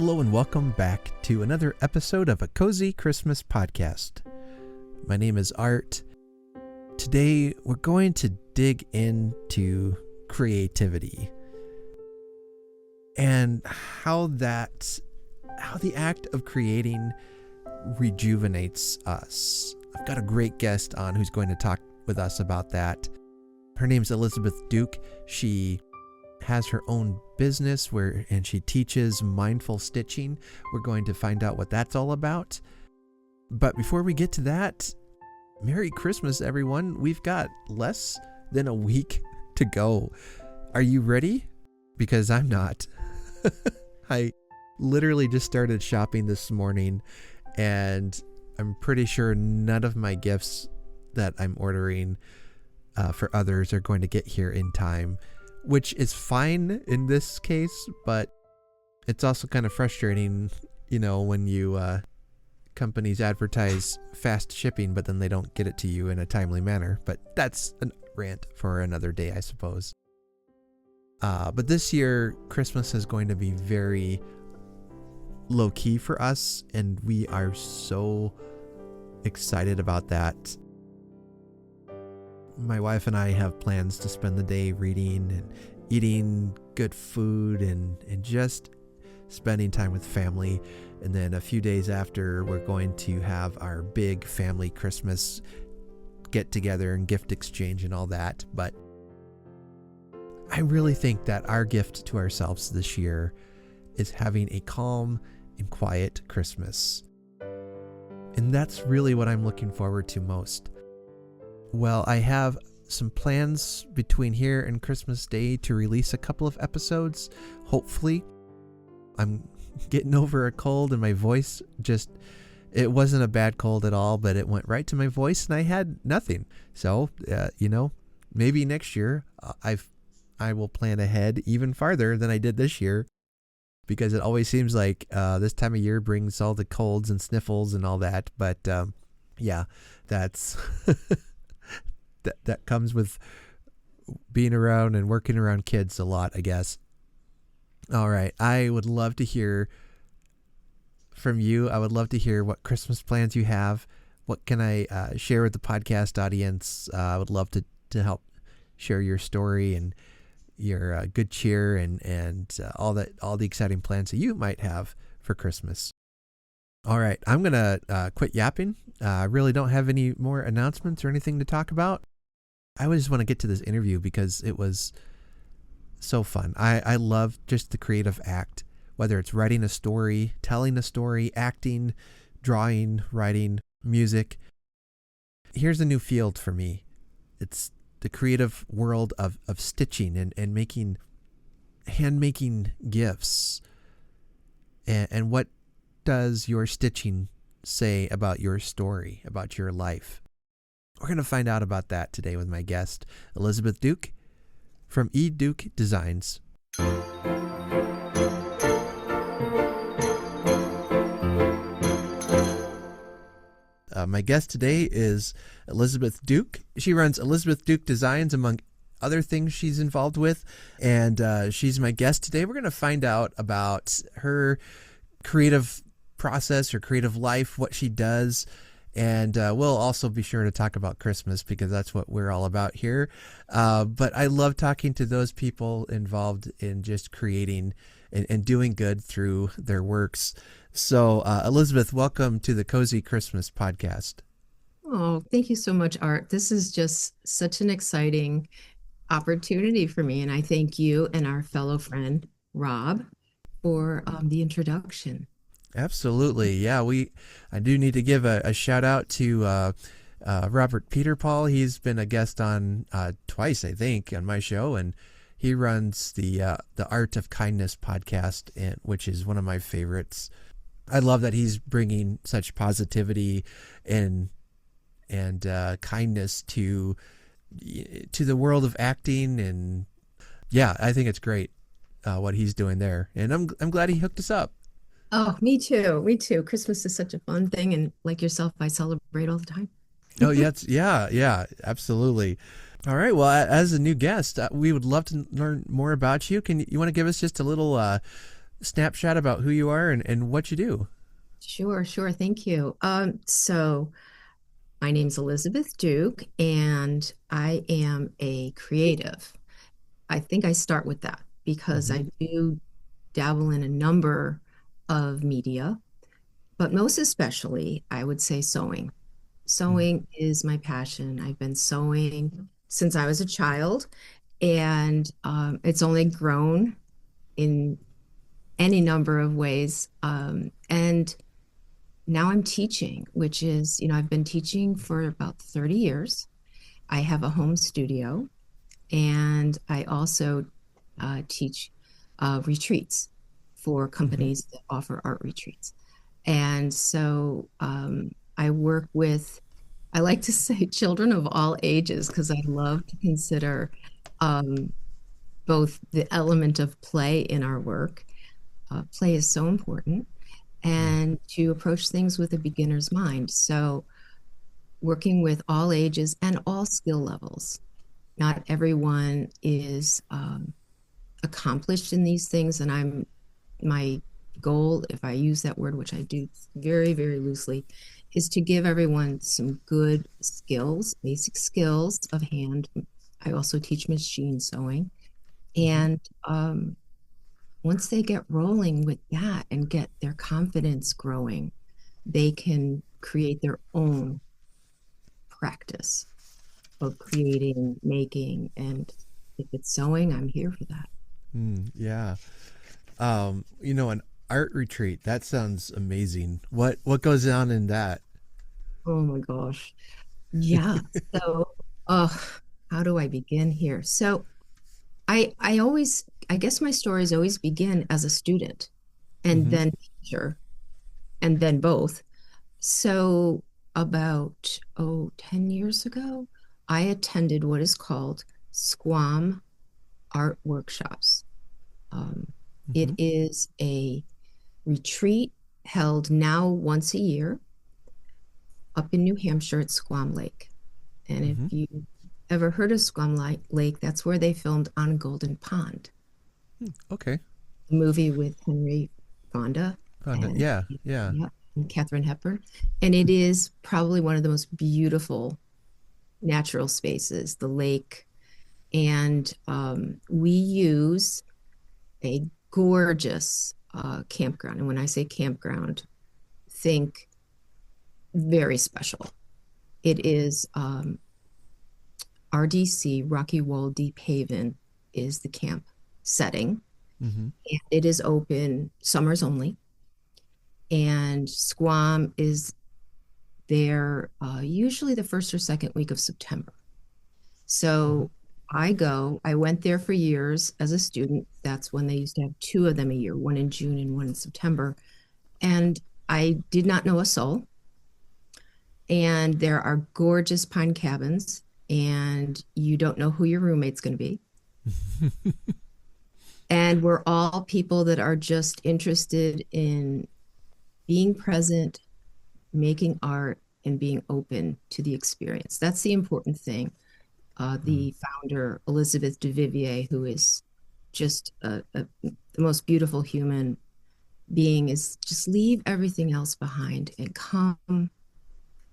Hello and welcome back to another episode of a Cozy Christmas podcast. My name is Art. Today we're going to dig into creativity and how the act of creating rejuvenates us. I've got a great guest on who's going to talk with us about that. Her name's Elizabeth Duke. She has her own business and she teaches mindful stitching. We're going to find out what that's all about. But before we get to that, Merry Christmas, everyone. We've got less than a week to go. Are you ready? Because I'm not. I literally just started shopping this morning, and I'm pretty sure none of my gifts that I'm ordering for others are going to get here in time, which is fine in this case, but it's also kind of frustrating, when you companies advertise fast shipping, but then they don't get it to you in a timely manner. But that's a rant for another day, I suppose. But this year, Christmas is going to be very low-key for us, and we are so excited about that. My wife and I have plans to spend the day reading and eating good food and just spending time with family. And then a few days after, we're going to have our big family Christmas get together and gift exchange and all that. But I really think that our gift to ourselves this year is having a calm and quiet Christmas. And that's really what I'm looking forward to most. Well, I have some plans between here and Christmas Day to release a couple of episodes, hopefully. I'm getting over a cold and my voice it wasn't a bad cold at all, but it went right to my voice and I had nothing. So, maybe next year I will plan ahead even farther than I did this year, because it always seems like this time of year brings all the colds and sniffles and all that. But that's... that comes with being around and working around kids a lot, I guess. All right. I would love to hear from you. I would love to hear what Christmas plans you have. What can I share with the podcast audience? I would love to help share your story and your good cheer and all the exciting plans that you might have for Christmas. All right. I'm going to quit yapping. I really don't have any more announcements or anything to talk about. I just want to get to this interview because it was so fun. I love just the creative act, whether it's writing a story, telling a story, acting, drawing, writing, music. Here's a new field for me. It's the creative world of stitching and making, hand-making gifts. And what does your stitching say about your story, about your life? We're going to find out about that today with my guest, Elizabeth Duke from Duke Designs. My guest today is Elizabeth Duke. She runs Elizabeth Duke Designs, among other things she's involved with, and she's my guest today. We're going to find out about her creative process, her creative life, what she does. And we'll also be sure to talk about Christmas because that's what we're all about here. But I love talking to those people involved in just creating and doing good through their works. So, Elizabeth, welcome to the Cozy Christmas podcast. Oh, thank you so much, Art. This is just such an exciting opportunity for me. And I thank you and our fellow friend, Rob, for the introduction. Absolutely. Yeah, I do need to give a shout out to Robert Peterpaul. He's been a guest on twice, I think, on my show, and he runs the Art of Kindness podcast, which is one of my favorites. I love that he's bringing such positivity and kindness to the world of acting, and yeah, I think it's great what he's doing there, and I'm glad he hooked us up. Oh, me too. Me too. Christmas is such a fun thing. And like yourself, I celebrate all the time. Oh, yeah, absolutely. All right. Well, as a new guest, we would love to learn more about you. You want to give us just a little snapshot about who you are and what you do? Sure, sure. Thank you. So my name's Elizabeth Duke, and I am a creative. I think I start with that because Mm-hmm. I do dabble in a number of media, but most especially, I would say sewing. Mm-hmm. Sewing is my passion. I've been sewing since I was a child, and it's only grown in any number of ways. And now I'm teaching, which is, I've been teaching for about 30 years. I have a home studio, and I also teach retreats for Mm-hmm. companies that offer art retreats. And so I work with, I like to say children of all ages because I love to consider um, both the element of play in our work. Play is so important, Mm. and to approach things with a beginner's mind. So, working with all ages and all skill levels. Not everyone is accomplished in these things, and my goal, if I use that word, which I do very, very loosely, is to give everyone some good skills, basic skills of hand. I also teach machine sewing. Mm-hmm. And once they get rolling with that and get their confidence growing, they can create their own practice of creating, making, and if it's sewing, I'm here for that. Yeah. An art retreat. That sounds amazing. What goes on in that? Oh my gosh. Yeah. So, uh, how do I begin here? So, I guess my stories always begin as a student and Mm-hmm. then teacher and then both. So, about, 10 years ago, I attended what is called Squam Art Workshops. Um, it Mm-hmm. is a retreat held now once a year up in New Hampshire at Squam Lake. And if Mm-hmm. you ever heard of Lake, that's where they filmed On Golden Pond, Okay. the movie with Henry Fonda Found it. and Yeah. Yeah. yeah, and Katharine Hepburn. And it is probably one of the most beautiful natural spaces, the lake. And we use a gorgeous campground. And when I say campground, think very special. It is RDC, Rocky Wall Deep Haven, is the camp setting. Mm-hmm. And it is open summers only. And Squam is there usually the first or second week of September. Mm-hmm. So I went there for years as a student. That's when they used to have two of them a year, one in June and one in September. And I did not know a soul. And there are gorgeous pine cabins, and you don't know who your roommate's going to be. And we're all people that are just interested in being present, making art, and being open to the experience. That's the important thing. Mm. The founder, Elizabeth Duvivier, who is just the most beautiful human being, is just leave everything else behind and come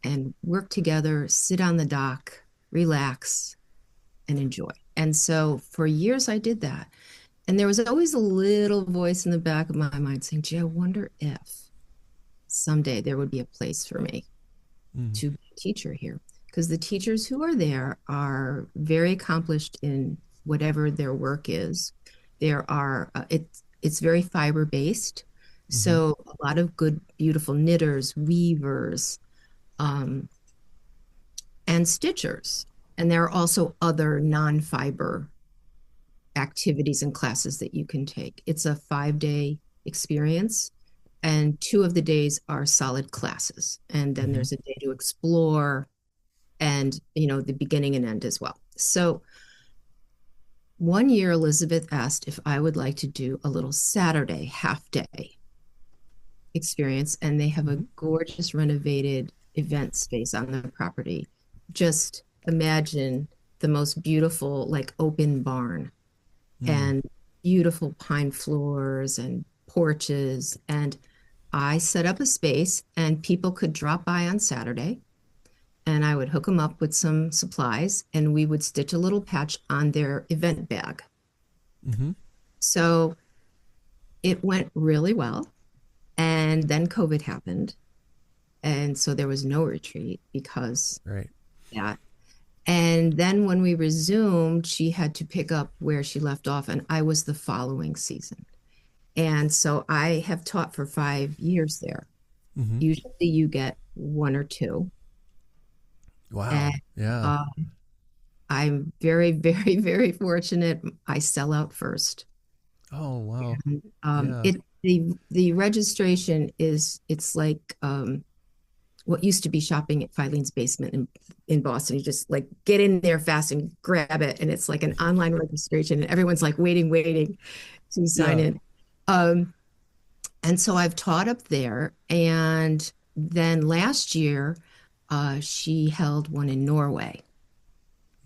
and work together, sit on the dock, relax, and enjoy. And so for years, I did that. And there was always a little voice in the back of my mind saying, gee, I wonder if someday there would be a place for me Mm. to be a teacher here. Because the teachers who are there are very accomplished in whatever their work is. It's very fiber based. Mm-hmm. So a lot of good, beautiful knitters, weavers, um, and stitchers. And there are also other non-fiber activities and classes that you can take. It's a 5 day experience, and two of the days are solid classes. And then Mm-hmm. there's a day to explore and, the beginning and end as well. So one year, Elizabeth asked if I would like to do a little Saturday half day experience, and they have a Mm-hmm. gorgeous renovated event space on the property. Just imagine the most beautiful, like open barn Mm. and beautiful pine floors and porches, and I set up a space and people could drop by on Saturday and I would hook them up with some supplies and we would stitch a little patch on their event bag. Mm-hmm. So it went really well. And then COVID happened. And so there was no retreat because Right. that. And then when we resumed, she had to pick up where she left off, and I was the following season. And so I have taught for 5 years there. Mm-hmm. Usually you get one or two. And Wow. Yeah. uh, I'm very, very, very fortunate. I sell out first. Oh, wow. And Yeah. it the registration is it's like what used to be shopping at Filene's Basement in Boston. You just like get in there fast and grab it, and it's like an online registration, and everyone's like waiting to sign Yeah. in. Um, and so I've taught up there, and then last year she held one in Norway,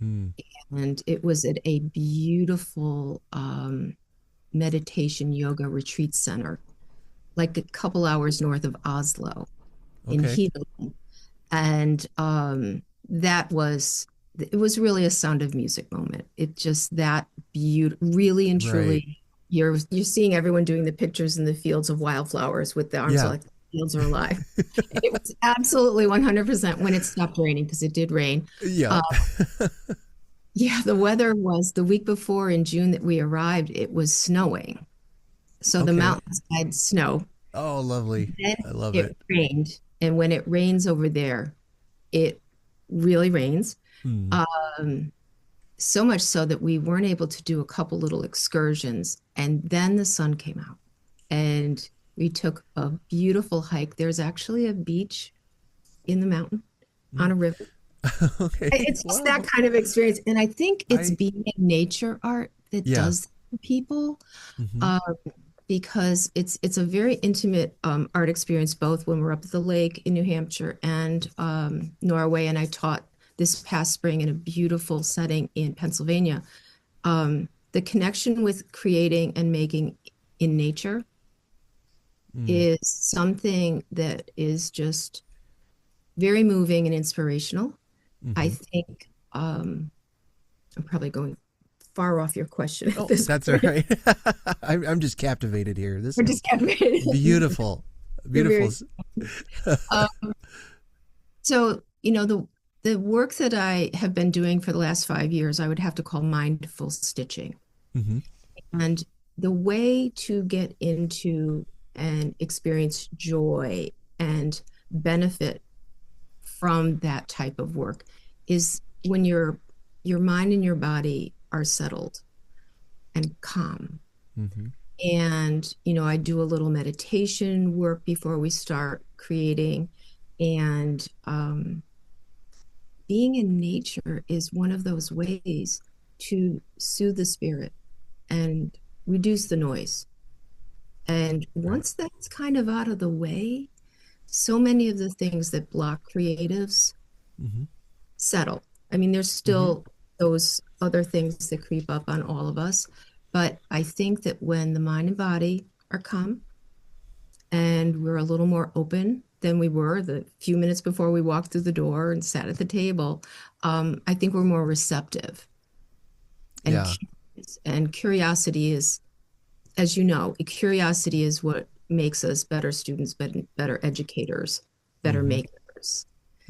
Mm. and it was at a beautiful meditation yoga retreat center, like a couple hours north of Oslo in Okay. Healing. And that was it was really a Sound of Music moment. It just that beautiful, really and Right. truly, you're seeing everyone doing the pictures in the fields of wildflowers with the arms Yeah. like the fields are alive. It was absolutely 100% when it stopped raining because it did rain. Yeah. Uh, yeah, the weather was the week before in June that we arrived, it was snowing. So the Okay. mountains had snow. Oh, lovely. Then I love it it. rained, and when it rains over there, it really rains. Mm. Um, so much so that we weren't able to do a couple little excursions. And then the sun came out, and we took a beautiful hike. There's actually a beach in the mountain on Mm. a river. Okay. It's just that Wow. kind of experience. And I think it's I being in nature art that Yeah. does that for people. Mm-hmm. Um, because it's a very intimate art experience, both when we're up at the lake in New Hampshire and Norway. And I taught this past spring in a beautiful setting in Pennsylvania. The connection with creating and making in nature Mm. is something that is just very moving and inspirational. I Mm-hmm. think I'm probably going far off your question at Oh, this that's all point. right. I'm just captivated here. This We're is just captivated. beautiful. You're Beautiful. very um, so, the work that I have been doing for the last 5 years, I would have to call mindful stitching. Mm-hmm. And the way to get into and experience joy and benefit from that type of work is when your mind and your body are settled and calm. Mm-hmm. And, I do a little meditation work before we start creating. And being in nature is one of those ways to soothe the spirit and reduce the noise. And Right. once that's kind of out of the way, so many of the things that block creatives Mm-hmm. settle. I mean, there's Mm-hmm. still those other things that creep up on all of us. But I think that when the mind and body are calm and we're a little more open than we were the few minutes before we walked through the door and sat at the table, I think we're more receptive and Yeah. curious. And curiosity is, as you know, curiosity is what makes us better students, better educators, better Mm-hmm. makers.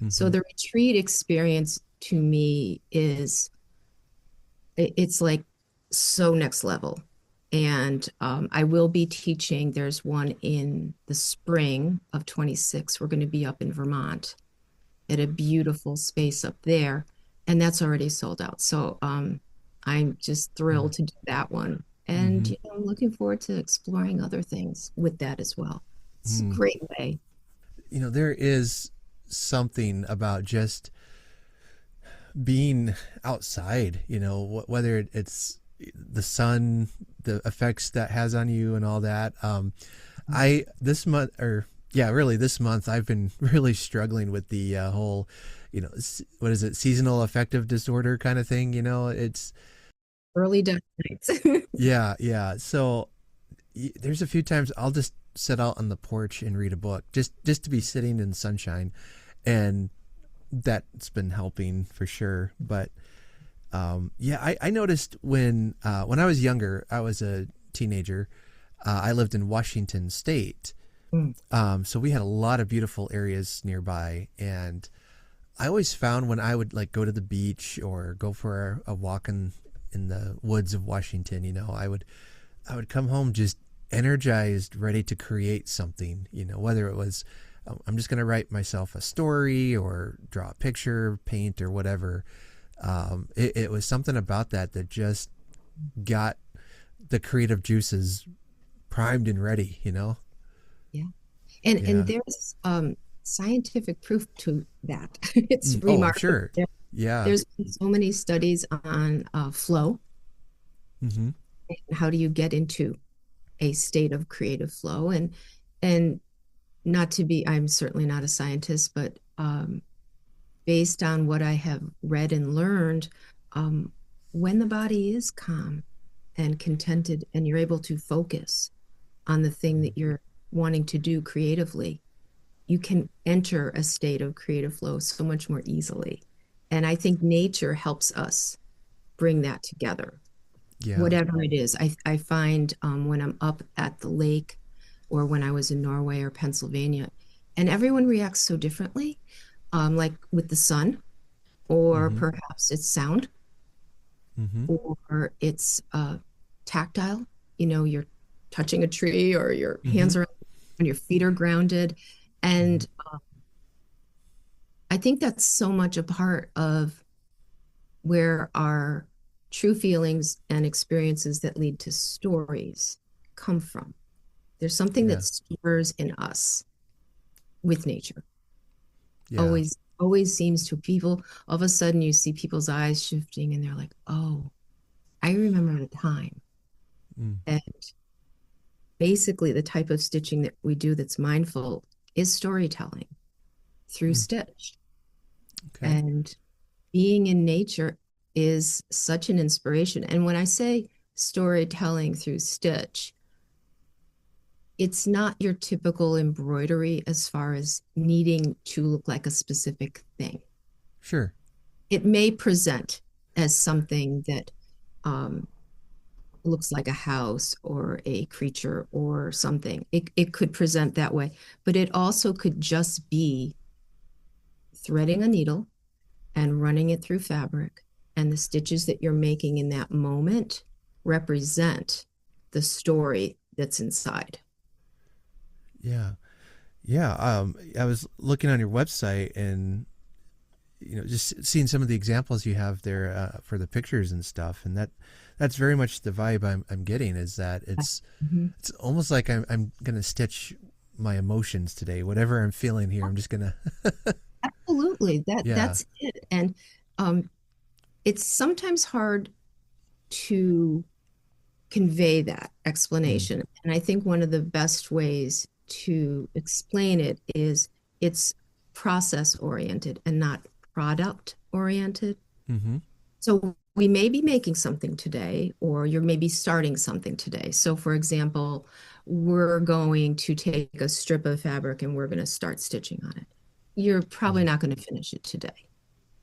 So Mm-hmm. the retreat experience to me is it's like so next level. And I will be teaching. There's one in the spring of 26. We're going to be up in Vermont at a beautiful space up there, and that's already sold out. So I'm just thrilled to do that one. And Mm-hmm. I'm looking forward to exploring other things with that as well. It's a Mm. great way. There is something about just being outside, whether it's the sun, the effects that has on you and all that. This month, or yeah, really this month, I've been really struggling with the whole, what is it, seasonal affective disorder kind of thing. It's, Early death nights. yeah, yeah. So, there's a few times I'll just sit out on the porch and read a book, just to be sitting in the sunshine, and that's been helping for sure. But yeah, I noticed when I was younger, I was a teenager. I lived in Washington State, Mm. so we had a lot of beautiful areas nearby, and I always found when I would like go to the beach or go for a walk in the woods of Washington, I would come home just energized, ready to create something. Whether it was I'm just going to write myself a story or draw a picture, paint or whatever. It was something about that just got the creative juices primed and ready. Yeah. And Yeah. there's scientific proof to that. It's Oh, I'm remarkable. sure. Yeah. There's been so many studies on flow. Mm-hmm. And how do you get into a state of creative flow? And not to be, I'm certainly not a scientist, but based on what I have read and learned, um, when the body is calm and contented and you're able to focus on the thing that you're wanting to do creatively, you can enter a state of creative flow so much more easily. And I think nature helps us bring that together, Yeah. whatever it is. I find when I'm up at the lake or when I was in Norway or Pennsylvania, and everyone reacts so differently, like with the sun, or Mm-hmm. perhaps it's sound, Mm-hmm. or it's tactile. You're touching a tree or your Mm-hmm. hands are and your feet are grounded. Mm-hmm. And I think that's so much a part of where our true feelings and experiences that lead to stories come from. There's something Yeah. that stirs in us with nature. Yeah. Always seems to people. All of a sudden, you see people's eyes shifting, and they're like, "Oh, I remember the time." Mm. And basically, the type of stitching that we do that's mindful is storytelling through Mm. stitch. Okay. And being in nature is such an inspiration. And when I say storytelling through stitch, it's not your typical embroidery as far as needing to look like a specific thing. Sure. It may present as something that um, looks like a house or a creature or something. It could present that way, but it also could just be threading a needle and running it through fabric. And the stitches that you're making in that moment represent the story that's inside. Yeah. Yeah. I was looking on your website and just seeing some of the examples you have there for the pictures and stuff, and that's very much the vibe I'm getting. Is that Mhm. it's almost like I'm gonna stitch my emotions today. Whatever I'm feeling here, I'm just gonna. Absolutely. That Yeah. that's it. And um, it's sometimes hard to convey that Mm. explanation. And I think one of the best ways to explain it is it's process oriented and not product oriented. Mm-hmm. So we may be making something today, or you're maybe starting something today. So, for example, we're going to take a strip of fabric and we're going to start stitching on it. You're probably Mm-hmm. not going to finish it today.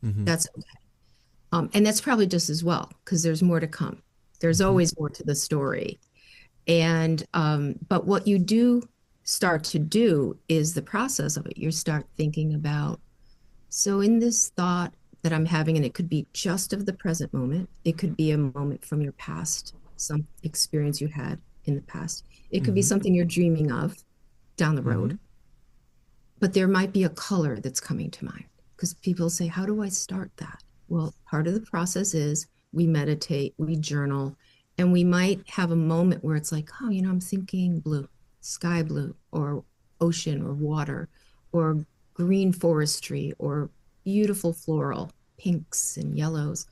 Mm-hmm. That's okay. And that's probably just as well because there's more to come. There's Mm-hmm. always more to the story. And but what you do start to do is the process of it. You start thinking about, so in this thought that I'm having, and it could be just of the present moment, it could be a moment from your past, some experience you had in the past. It could be Mm-hmm. something you're dreaming of down the Mm-hmm. road, but there might be a color that's coming to mind because people say, how do I start that? Well, part of the process is we meditate, we journal, and we might have a moment where it's like, oh, I'm thinking blue, sky blue, or ocean, or water, or green forestry, or beautiful floral, pinks and yellows.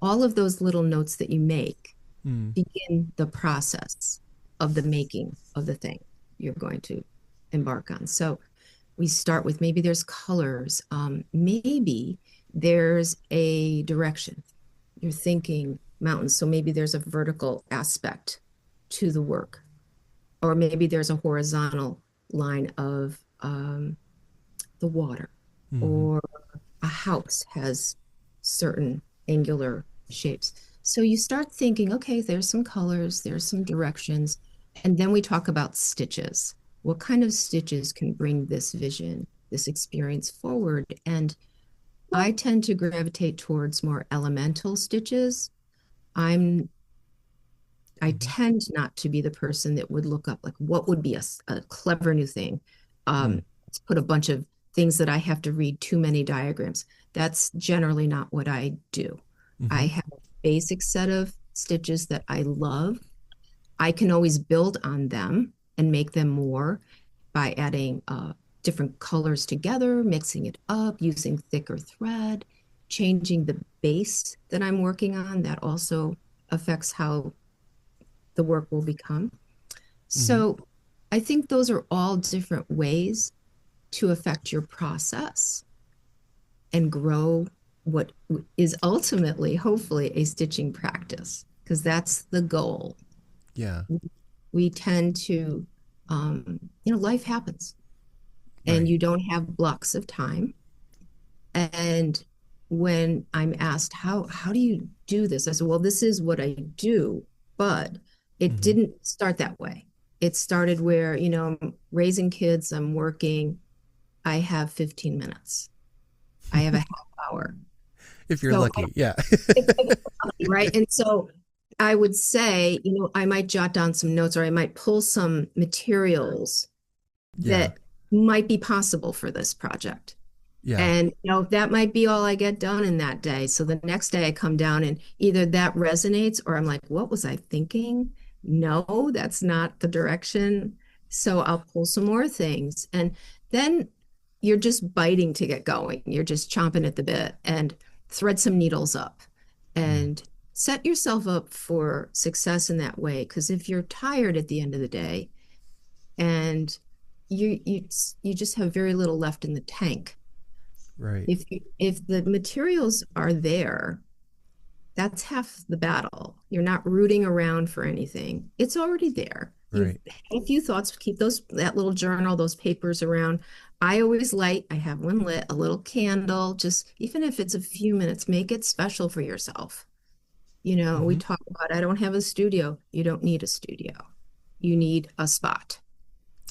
All of those little notes that you make Mm. begin the process of the making of the thing you're going to embark on. So we start with maybe there's colors, maybe there's a direction. You're thinking mountains, so maybe there's a vertical aspect to the work. or maybe there's a horizontal line of the water, Mm-hmm. or a house has certain angular shapes. So you start thinking, okay, there's some colors, there's some directions, and then we talk about stitches. What kind of stitches can bring this vision, this experience forward? And I tend to gravitate towards more elemental stitches. I'm I Mm-hmm. tend not to be the person that would look up like what would be a clever new thing. Mm. Let's put a bunch of things that I have to read too many diagrams. That's generally not what I do. I Mm-hmm. have a basic set of stitches that I love. I can always build on them and make them more by adding different colors together, mixing it up, using thicker thread, changing the base that I'm working on. That also affects how the work will become. Mm-hmm. So I think those are all different ways to affect your process and grow what is ultimately, hopefully, a stitching practice, because that's the goal. Yeah. We tend to, life happens and Right. you don't have blocks of time. And when I'm asked, how do you do this? I said, well, this is what I do, but it Mm-hmm. didn't start that way. It started where, I'm raising kids, I'm working, I have 15 minutes. I have a half hour. If you're So lucky, yeah. right. And so I would say, I might jot down some notes or I might pull some materials Yeah. that might be possible for this project. Yeah. And that might be all I get done in that day. So the next day I come down and either that resonates or I'm like, what was I thinking? No, that's not the direction. So I'll pull some more things. And then you're just biting to get going. You're just chomping at the bit and thread some needles up Mm. and set yourself up for success in that way. Because if you're tired at the end of the day and you just have very little left in the tank, Right. if the materials are there, that's half the battle. You're not rooting around for anything. It's already there. You've Right. had a few thoughts, keep that little journal, those papers around. I have one lit, a little candle, just even if it's a few minutes, make it special for yourself. We Mm-hmm. talk about I don't have a studio. You don't need a studio. You need a spot.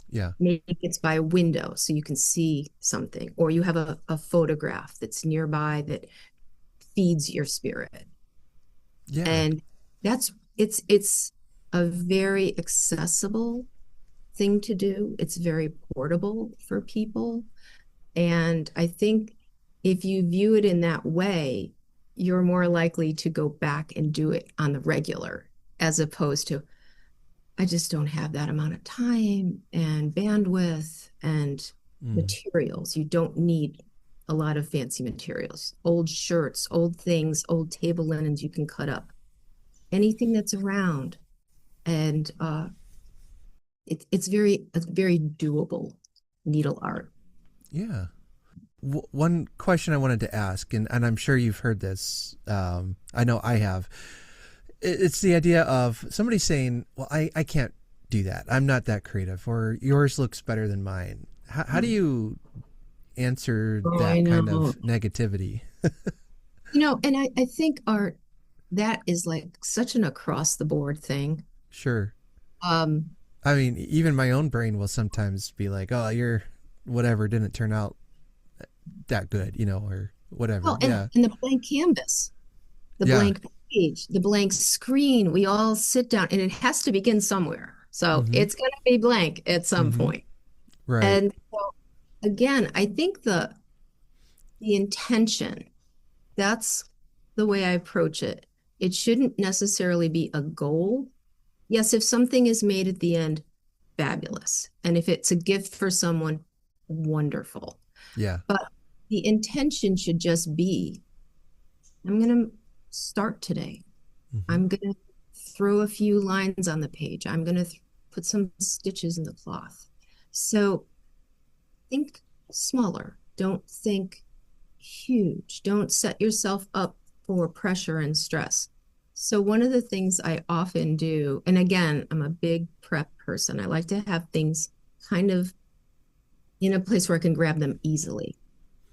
Yeah. Maybe it's by a window so you can see something, or you have a photograph that's nearby that feeds your spirit. Yeah. And it's a very accessible thing to do. It's very portable for people. And I think if you view it in that way, you're more likely to go back and do it on the regular, as opposed to, I just don't have that amount of time and bandwidth and Mm. materials. You don't need a lot of fancy materials. Old shirts, old things, old table linens you can cut up. Anything that's around. And it's very doable needle art. Yeah. One question I wanted to ask, and I'm sure you've heard this. I know I have. It's the idea of somebody saying, well, I can't do that. I'm not that creative, or yours looks better than mine. How do you answer Oh, I that kind know. of negativity? And I think art, that is like such an across the board thing. Sure. Um, I mean, even my own brain will sometimes be like, oh, your whatever didn't turn out that good, or whatever. well, and, Yeah. and the blank canvas, the Yeah. blank page, the blank screen, we all sit down and it has to begin somewhere. So Mm-hmm. it's going to be blank at some Mm-hmm. point. Right. And so, again, I think the intention, that's the way I approach it. It shouldn't necessarily be a goal. Yes, if something is made at the end, fabulous. And if it's a gift for someone, wonderful. Yeah. But the intention should just be, I'm going to start today. Mm-hmm. I'm going to throw a few lines on the page. I'm going to put some stitches in the cloth. So think smaller. Don't think huge. Don't set yourself up for pressure and stress. So one of the things I often do, and again, I'm a big prep person. I like to have things kind of in a place where I can grab them easily.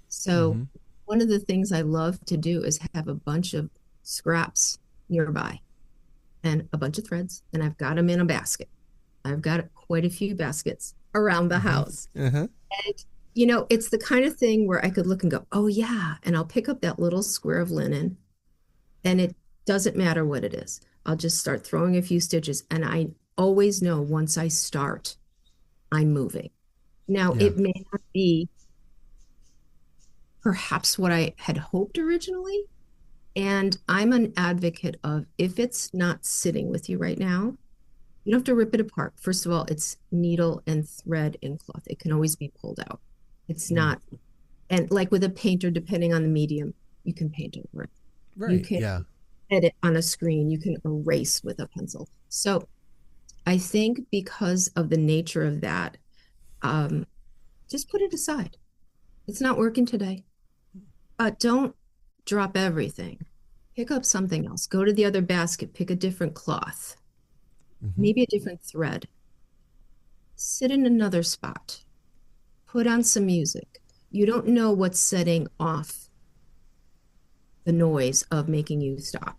So Mm-hmm. one of the things I love to do is have a bunch of scraps nearby and a bunch of threads, and I've got them in a basket. I've got quite a few baskets around the Mm-hmm. house. Uh-huh. And, it's the kind of thing where I could look and go, oh, yeah. And I'll pick up that little square of linen, and it doesn't matter what it is. I'll just start throwing a few stitches. And I always know once I start, I'm moving. Now, Yeah. it may not be perhaps what I had hoped originally. And I'm an advocate of if it's not sitting with you right now, you don't have to rip it apart. First of all, it's needle and thread and cloth. It can always be pulled out. It's Mm. not, and like with a painter, depending on the medium, you can paint over it. You Right. can Yeah. edit on a screen. You can erase with a pencil. So I think because of the nature of that, um, just put it aside. It's not working today. Don't drop everything. Pick up something else. Go to the other basket. Pick a different cloth, Mm-hmm. maybe a different thread. Sit in another spot. Put on some music. You don't know what's setting off the noise of making you stop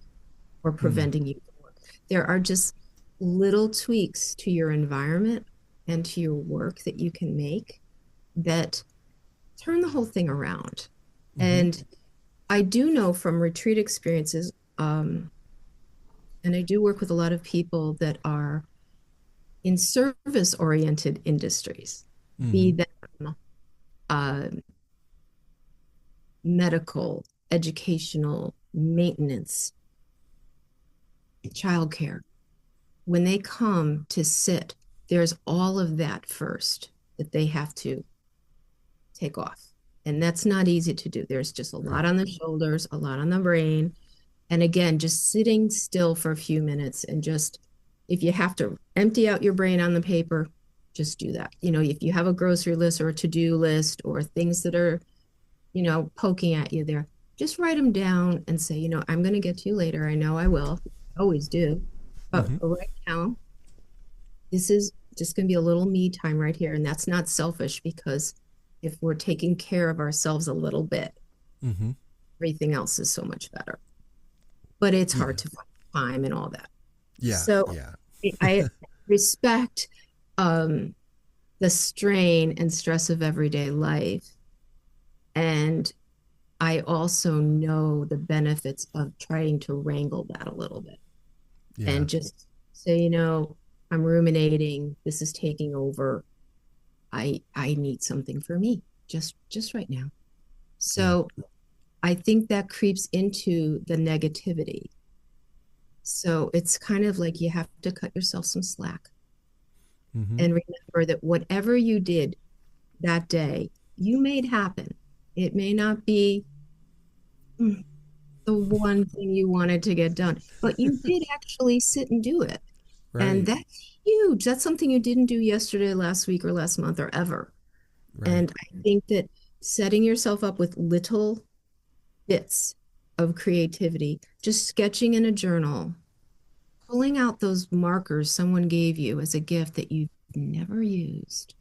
or Mm. preventing you from work. There are just little tweaks to your environment and to your work that you can make that turn the whole thing around. Mm-hmm. And I do know from retreat experiences, and I do work with a lot of people that are in service oriented industries, Mm-hmm. be them uh, medical, educational, maintenance, childcare. When they come to sit, there's all of that first that they have to take off. And that's not easy to do. There's just a Right. lot on the shoulders, a lot on the brain. And again, just sitting still for a few minutes and just, if you have to empty out your brain on the paper, just do that. If you have a grocery list or a to-do list or things that are, poking at you there, just write them down and say, I'm going to get to you later. I know I will. I always do. But Mm-hmm. for right now, this is just going to be a little me time right here. And that's not selfish because if we're taking care of ourselves a little bit, Mm-hmm. everything else is so much better. But it's Yeah. hard to find time and all that. Yeah. So Yeah. I respect um, the strain and stress of everyday life. And I also know the benefits of trying to wrangle that a little bit Yeah. and just say, I'm ruminating. This is taking over. I need something for me just right now. Yeah. So I think that creeps into the negativity. So it's kind of like you have to cut yourself some slack Mm-hmm. and remember that whatever you did that day, you made happen. It may not be the one thing you wanted to get done, but you did actually sit and do it. And Right. that's huge. That's something you didn't do yesterday, last week, or last month, or ever. Right. And I think that setting yourself up with little bits of creativity, just sketching in a journal, pulling out those markers someone gave you as a gift that you've never used.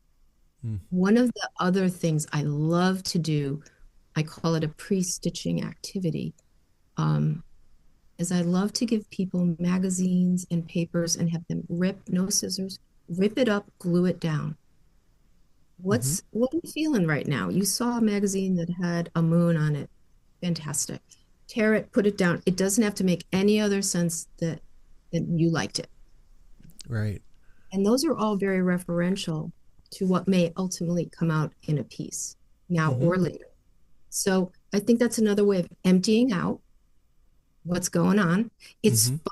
Mm. One of the other things I love to do, I call it a pre-stitching activity, um, is I love to give people magazines and papers and have them rip, no scissors, rip it up, glue it down. Mm-hmm. What are you feeling right now? You saw a magazine that had a moon on it. Fantastic. Tear it, put it down. It doesn't have to make any other sense that you liked it. Right. And those are all very referential to what may ultimately come out in a piece now Mm-hmm. or later. So I think that's another way of emptying out what's going on. It's Mm-hmm.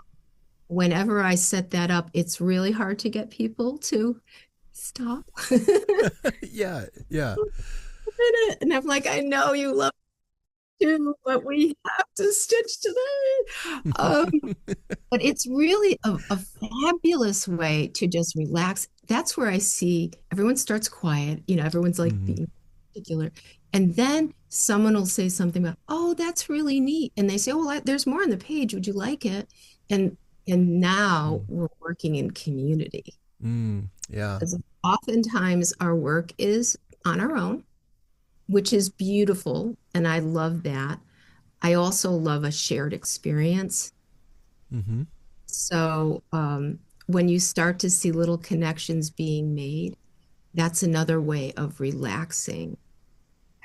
whenever I set that up, it's really hard to get people to stop. Yeah. Yeah. And I'm like, I know you love to, but we have to stitch today. But it's really a fabulous way to just relax. That's where I see everyone starts quiet, everyone's like Mm-hmm. being particular. And then someone will say something about, oh, that's really neat. And they say, oh, well, there's more on the page. Would you like it? And and now we're working in community. Yeah. Because oftentimes our work is on our own, which is beautiful, and I love that. I also love a shared experience. Mm-hmm. So when you start to see little connections being made, that's another way of relaxing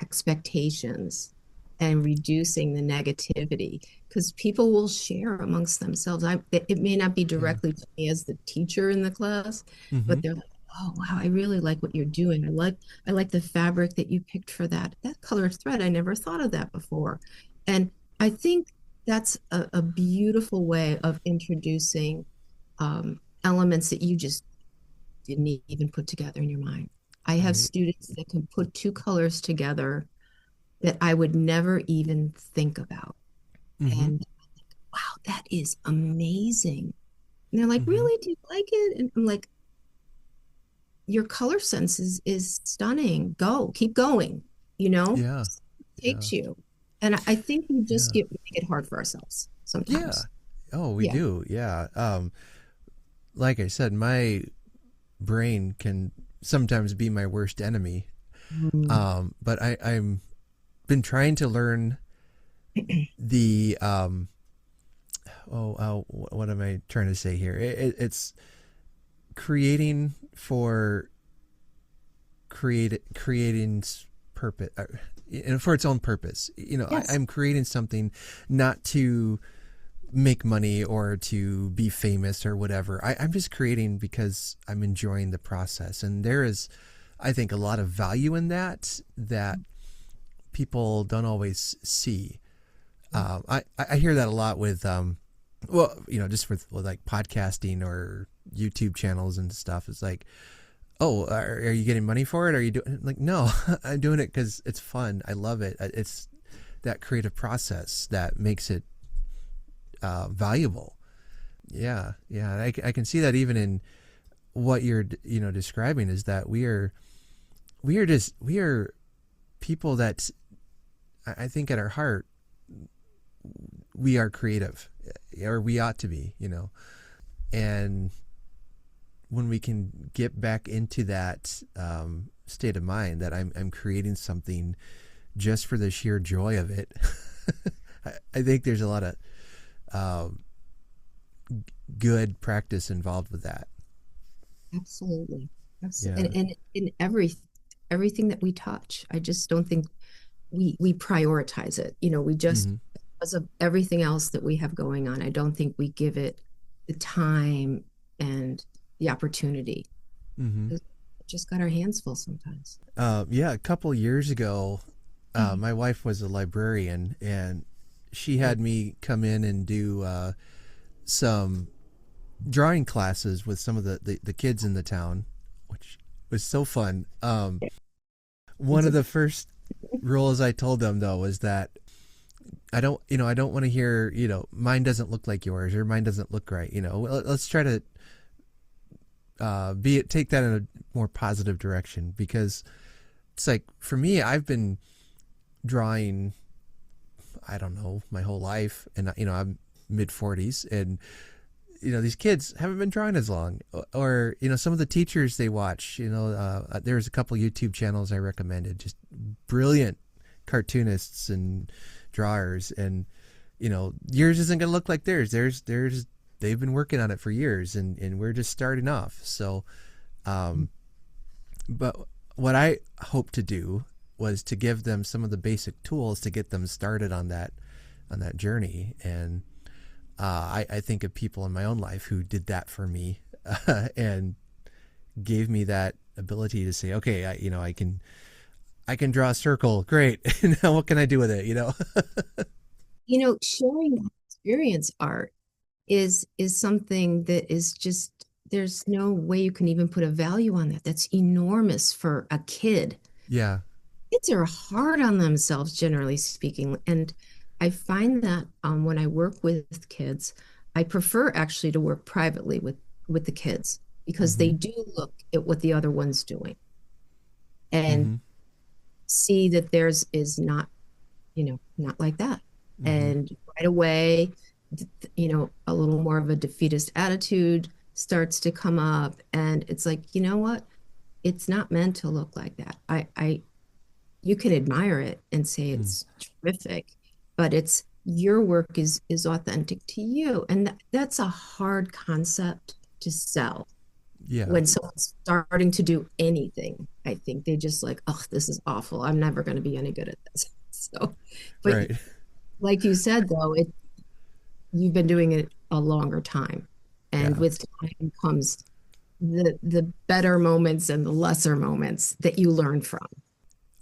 expectations and reducing the negativity because people will share amongst themselves. It may not be Yeah. directly to me as the teacher in the class, Mm-hmm. but they're like, "Oh wow, I really like what you're doing. I like the fabric that you picked for that color thread. I never thought of that before." And I think that's a beautiful way of introducing elements that you just didn't even put together in your mind. I have Right. students that can put two colors together that I would never even think about. Mm-hmm. And wow, that is amazing. And they're like, Mm-hmm. really? Do you like it? And I'm like, your color sense is stunning. Go, keep going. You know, Yeah. it Yeah. takes you. And I think we just Yeah. make it hard for ourselves Yeah. sometimes. Oh, we Yeah. do. Yeah. Like I said, my brain can sometimes be my worst enemy. Mm. But I'm been trying to learn the what am I trying to say here? It's creating for creating purpose, and for its own purpose. Yes. I'm creating something not to make money or to be famous or whatever. I'm just creating because I'm enjoying the process, and there is, I think, a lot of value in that people don't always see. I hear that a lot with well, just with like podcasting or YouTube channels and stuff. It's like, oh, are you getting money for it? Are you doing like, no, I'm doing it because it's fun. I love it. It's that creative process that makes it valuable. Yeah, yeah. I can see that even in what you're describing is that we are people that I think at our heart we are creative, or we ought to be, and when we can get back into that state of mind that I'm creating something just for the sheer joy of it. I think there's a lot of uh, good practice involved with that. Absolutely. Absolutely. Yeah. And in everything that we touch, I just don't think we prioritize it. We just Mm-hmm. because of everything else that we have going on, I don't think we give it the time and the opportunity. Mm-hmm. We just got our hands full sometimes. Yeah, a couple years ago, my wife was a librarian, and she had me come in and do some drawing classes with some of the kids in the town, which was so fun. One It's of a the first rules I told them though was that I don't want to hear, mine doesn't look like yours or mine doesn't look right. Let's try to take that in a more positive direction, because it's like for me, I've been drawing, I don't know, my whole life, and I'm mid 40s, and these kids haven't been drawing as long, or some of the teachers they watch, there's a couple YouTube channels I recommended, just brilliant cartoonists and drawers, and yours isn't going to look like theirs. They've been working on it for years, and we're just starting off. So but what I hope to do was to give them some of the basic tools to get them started on that journey. And I think of people in my own life who did that for me, and gave me that ability to say, okay, I can draw a circle. Great. Now what can I do with it? Sharing that experience art is something that is just there's no way you can even put a value on that. That's enormous for a kid. Yeah. Kids are hard on themselves, generally speaking. And I find that when I work with kids, I prefer actually to work privately with the kids because Mm-hmm. they do look at what the other one's doing and Mm-hmm. see that theirs is not like that. Mm-hmm. And right away, a little more of a defeatist attitude starts to come up, and it's like, you know what? It's not meant to look like that. You can admire it and say Mm. it's terrific, but it's your work is authentic to you, and that's a hard concept to sell Yeah. when someone's starting to do anything. I think they just like, oh, this is awful. I'm never going to be any good at this. So, but Right. like you said, though, you've been doing it a longer time, and Yeah. with time comes the better moments and the lesser moments that you learn from.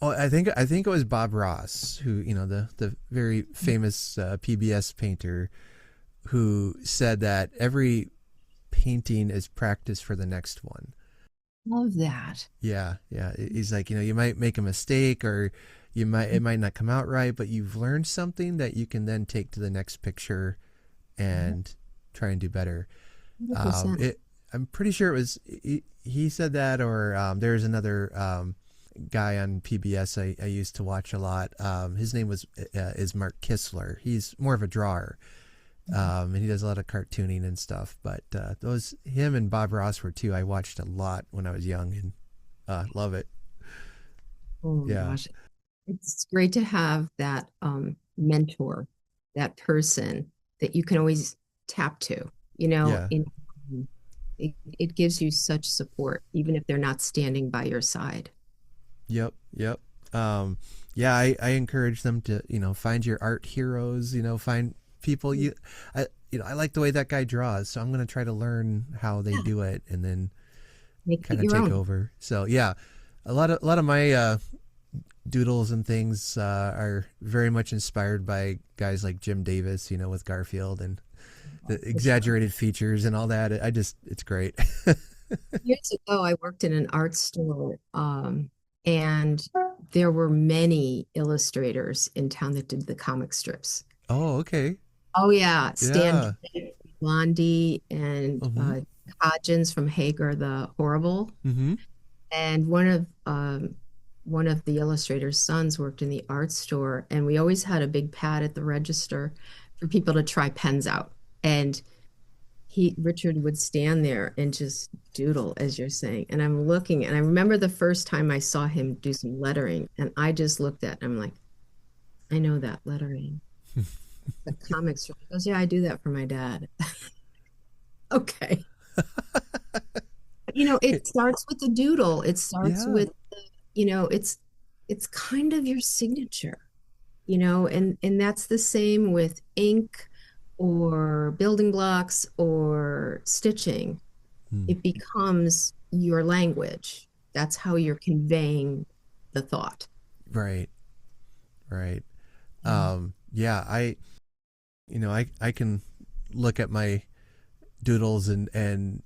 Oh, I think it was Bob Ross, who, the very famous PBS painter, who said that every painting is practice for the next one. Love that. Yeah, yeah. He's like, you might make a mistake, or it might not come out right, but you've learned something that you can then take to the next picture and try and do better. 100%. I'm pretty sure it was he said that, or there's another guy on PBS I used to watch a lot. His name is Mark Kistler. He's more of a drawer, and he does a lot of cartooning and stuff. But those him and Bob Ross were two I watched a lot when I was young, and love it. Oh my Yeah, gosh. It's great to have that mentor, that person that you can always tap to, yeah, it gives you such support, even if they're not standing by your side. yep, yep. Um, yeah, I encourage them to find your art heroes. Find people I like the way that guy draws, so I'm gonna try to learn how they Yeah, do it, and then make it kind of your take own. over. So yeah, a lot of my doodles and things are very much inspired by guys like Jim Davis, with Garfield and the For sure. exaggerated features and all that. It's great. Years ago, I worked in an art store, and there were many illustrators in town that did the comic strips. Oh, okay. Oh yeah, Stan Yeah. Blondie and Mm-hmm. Hodgins from Hagar the Horrible. Mm-hmm. And one of the illustrator's sons worked in the art store, and we always had a big pad at the register for people to try pens out. And Richard would stand there and just doodle, as you're saying. And I'm looking, and I remember the first time I saw him do some lettering, and I just looked at, I'm like, I know that lettering. The comics. He goes, yeah, I do that for my dad. Okay. It starts with the doodle. It starts Yeah. with it's kind of your signature, and that's the same with ink or building blocks or stitching. Hmm. It becomes your language. That's how you're conveying the thought. Right. Right. Yeah. Yeah. I can look at my doodles, and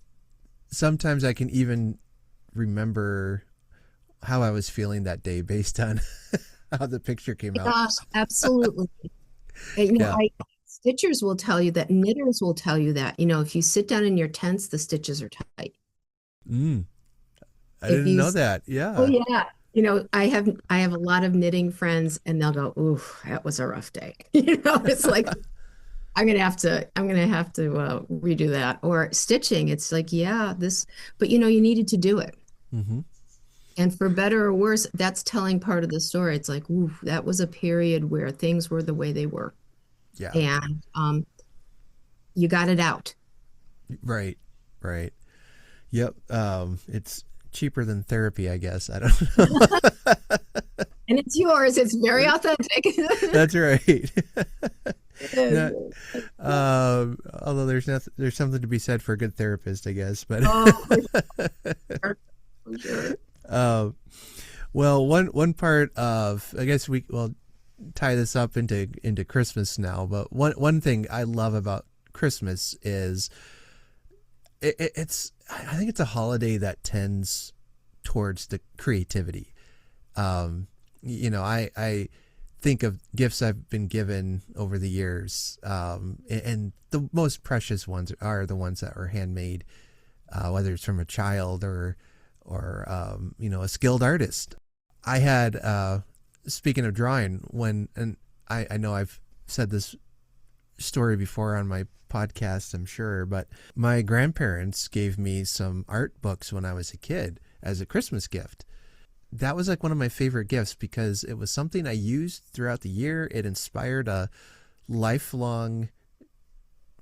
sometimes I can even remember how I was feeling that day based on how the picture came out. Gosh, absolutely. And, Yeah. stitchers will tell you that, knitters will tell you that, if you sit down in your tents, the stitches are tight. Mm. I If didn't you, know that. oh Yeah. yeah, I have a lot of knitting friends, and they'll go, "Ooh, that was a rough day." It's like I'm gonna have to redo that. Or stitching, it's like, yeah, this, but you needed to do it. Mm-hmm. And for better or worse, that's telling part of the story. It's like, ooh, that was a period where things were the way they were, Yeah. and you got it out. Right. Right. Yep. It's cheaper than therapy, I guess. I don't know. And it's yours. It's very authentic. That's right. It Not, is. although there's something to be said for a good therapist, I guess. But Oh, sure. For sure. um, well, one part of, I guess we'll tie this up into Christmas now. But one thing I love about Christmas is it's I think it's a holiday that tends towards the creativity. I think of gifts I've been given over the years, and the most precious ones are the ones that are handmade, whether it's from a child or a skilled artist. I had, speaking of drawing, and I know I've said this story before on my podcast, I'm sure, but my grandparents gave me some art books when I was a kid as a Christmas gift. That was like one of my favorite gifts because it was something I used throughout the year. It inspired a lifelong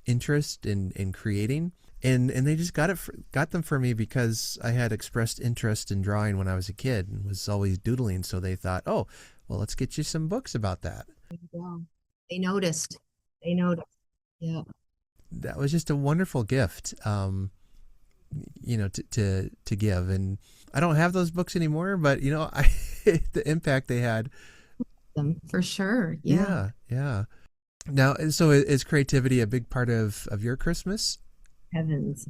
interest in creating. And they just got them for me because I had expressed interest in drawing when I was a kid and was always doodling. So they thought, oh, well, let's get you some books about that. Yeah. They noticed. They noticed. Yeah. That was just a wonderful gift, to give. And I don't have those books anymore, but the impact they had. Them for sure. Yeah. Yeah, yeah. Now, so is creativity a big part of your Christmas? Heavens.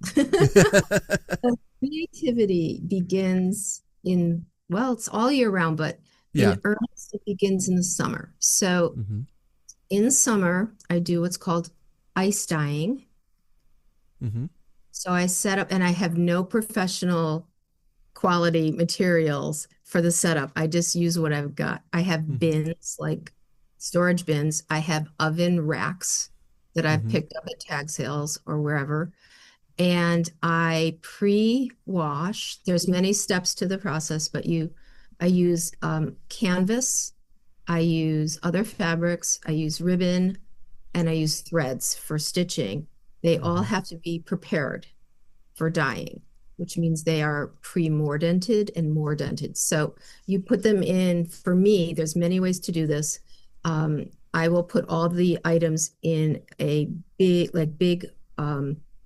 Creativity begins well, it's all year round, but Yeah. in earnest, it begins in the summer. So Mm-hmm. in summer, I do what's called ice dyeing. Mm-hmm. So I set up, and I have no professional quality materials for the setup. I just use what I've got. I have Mm-hmm. bins, like storage bins. I have oven racks that I've Mm-hmm. picked up at tag sales or wherever. And I pre-wash. There's many steps to the process, but I use canvas, I use other fabrics, I use ribbon, and I use threads for stitching. They all Mm-hmm. have to be prepared for dyeing, which means they are pre-mordanted and mordanted. So you put them in, for me, there's many ways to do this. I will put all the items in a big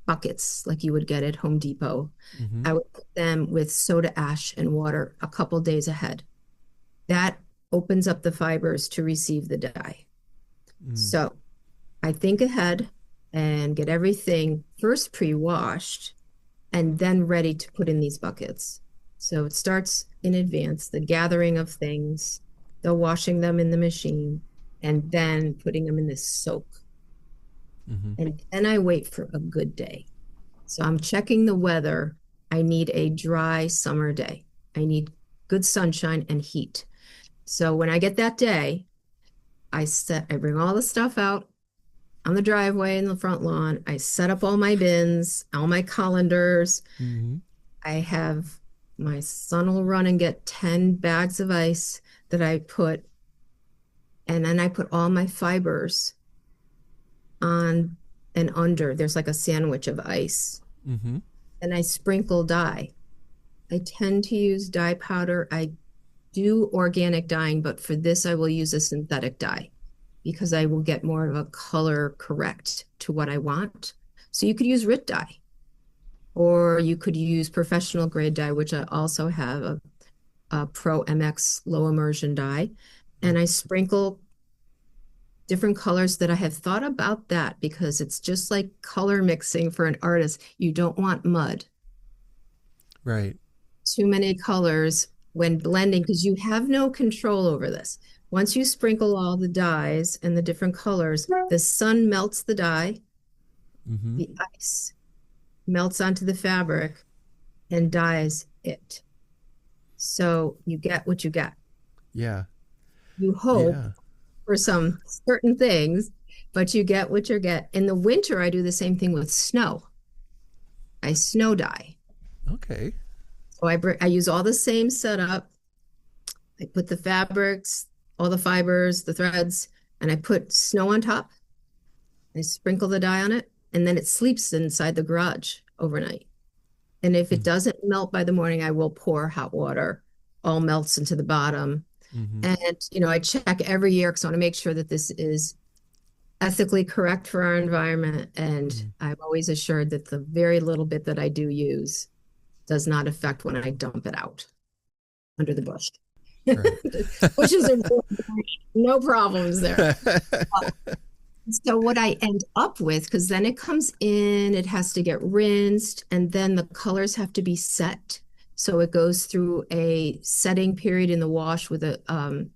buckets like you would get at Home Depot. Mm-hmm. I would put them with soda ash and water a couple days ahead. That opens up the fibers to receive the dye. Mm. So I think ahead and get everything first pre-washed and then ready to put in these buckets. So it starts in advance, the gathering of things, the washing them in the machine, and then putting them in this soak. Mm-hmm. And then I wait for a good day. So I'm checking the weather. I need a dry summer day. I need good sunshine and heat. So when I get that day, I bring all the stuff out on the driveway in the front lawn. I set up all my bins, all my colanders. Mm-hmm. I have my son will run and get 10 bags of ice that I put, and then I put all my fibers on and under. There's like a sandwich of ice, Mm-hmm. and I sprinkle dye. I tend to use dye powder. I do organic dyeing, but for this, I will use a synthetic dye because I will get more of a color correct to what I want. So you could use RIT dye, or you could use professional grade dye, which I also have a Pro MX low immersion dye. And I sprinkle different colors that I have thought about that because it's just like color mixing for an artist. You don't want mud. Right. Too many colors when blending because you have no control over this. Once you sprinkle all the dyes and the different colors, the sun melts the dye, Mm-hmm. the ice melts onto the fabric and dyes it. So you get what you get. Yeah. You hope Yeah. for some certain things, but you get what you get. In the winter, I do the same thing with snow. I snow dye. Okay. So I use all the same setup. I put the fabrics, all the fibers, the threads, and I put snow on top. I sprinkle the dye on it, and then it sleeps inside the garage overnight. And if it doesn't melt by the morning, I will pour hot water. All melts into the bottom. Mm-hmm. And, I check every year because I want to make sure that this is ethically correct for our environment. And I'm always assured that the very little bit that I do use does not affect when I dump it out under the bush. Right. Bushes are no problems there. So what I end up with, because then it comes in, it has to get rinsed, and then the colors have to be set. So it goes through a setting period in the wash with a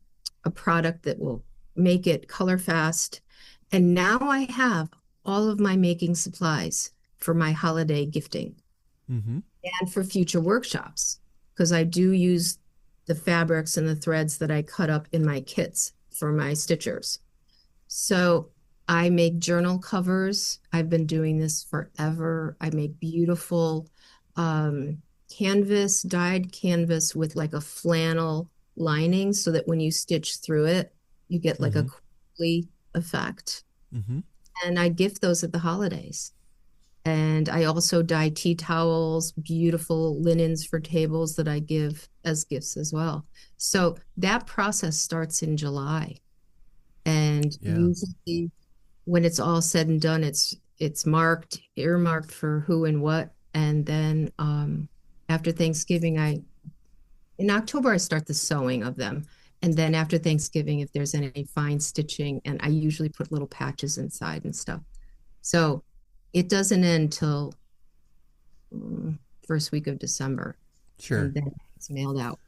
product that will make it color fast. And now I have all of my making supplies for my holiday gifting Mm-hmm. and for future workshops, because I do use the fabrics and the threads that I cut up in my kits for my stitchers. So I make journal covers. I've been doing this forever. I make beautiful um, canvas, dyed canvas with like a flannel lining so that when you stitch through it, you get like a Mm-hmm. crinkly effect. Mm-hmm. And I gift those at the holidays. And I also dye tea towels, beautiful linens for tables that I give as gifts as well. So that process starts in July. And Yeah. usually when it's all said and done, it's marked, earmarked for who and what. And then after Thanksgiving, I in October I start the sewing of them. And then after Thanksgiving, if there's any fine stitching, and I usually put little patches inside and stuff. So it doesn't end till first week of December, Sure. and then it's mailed out.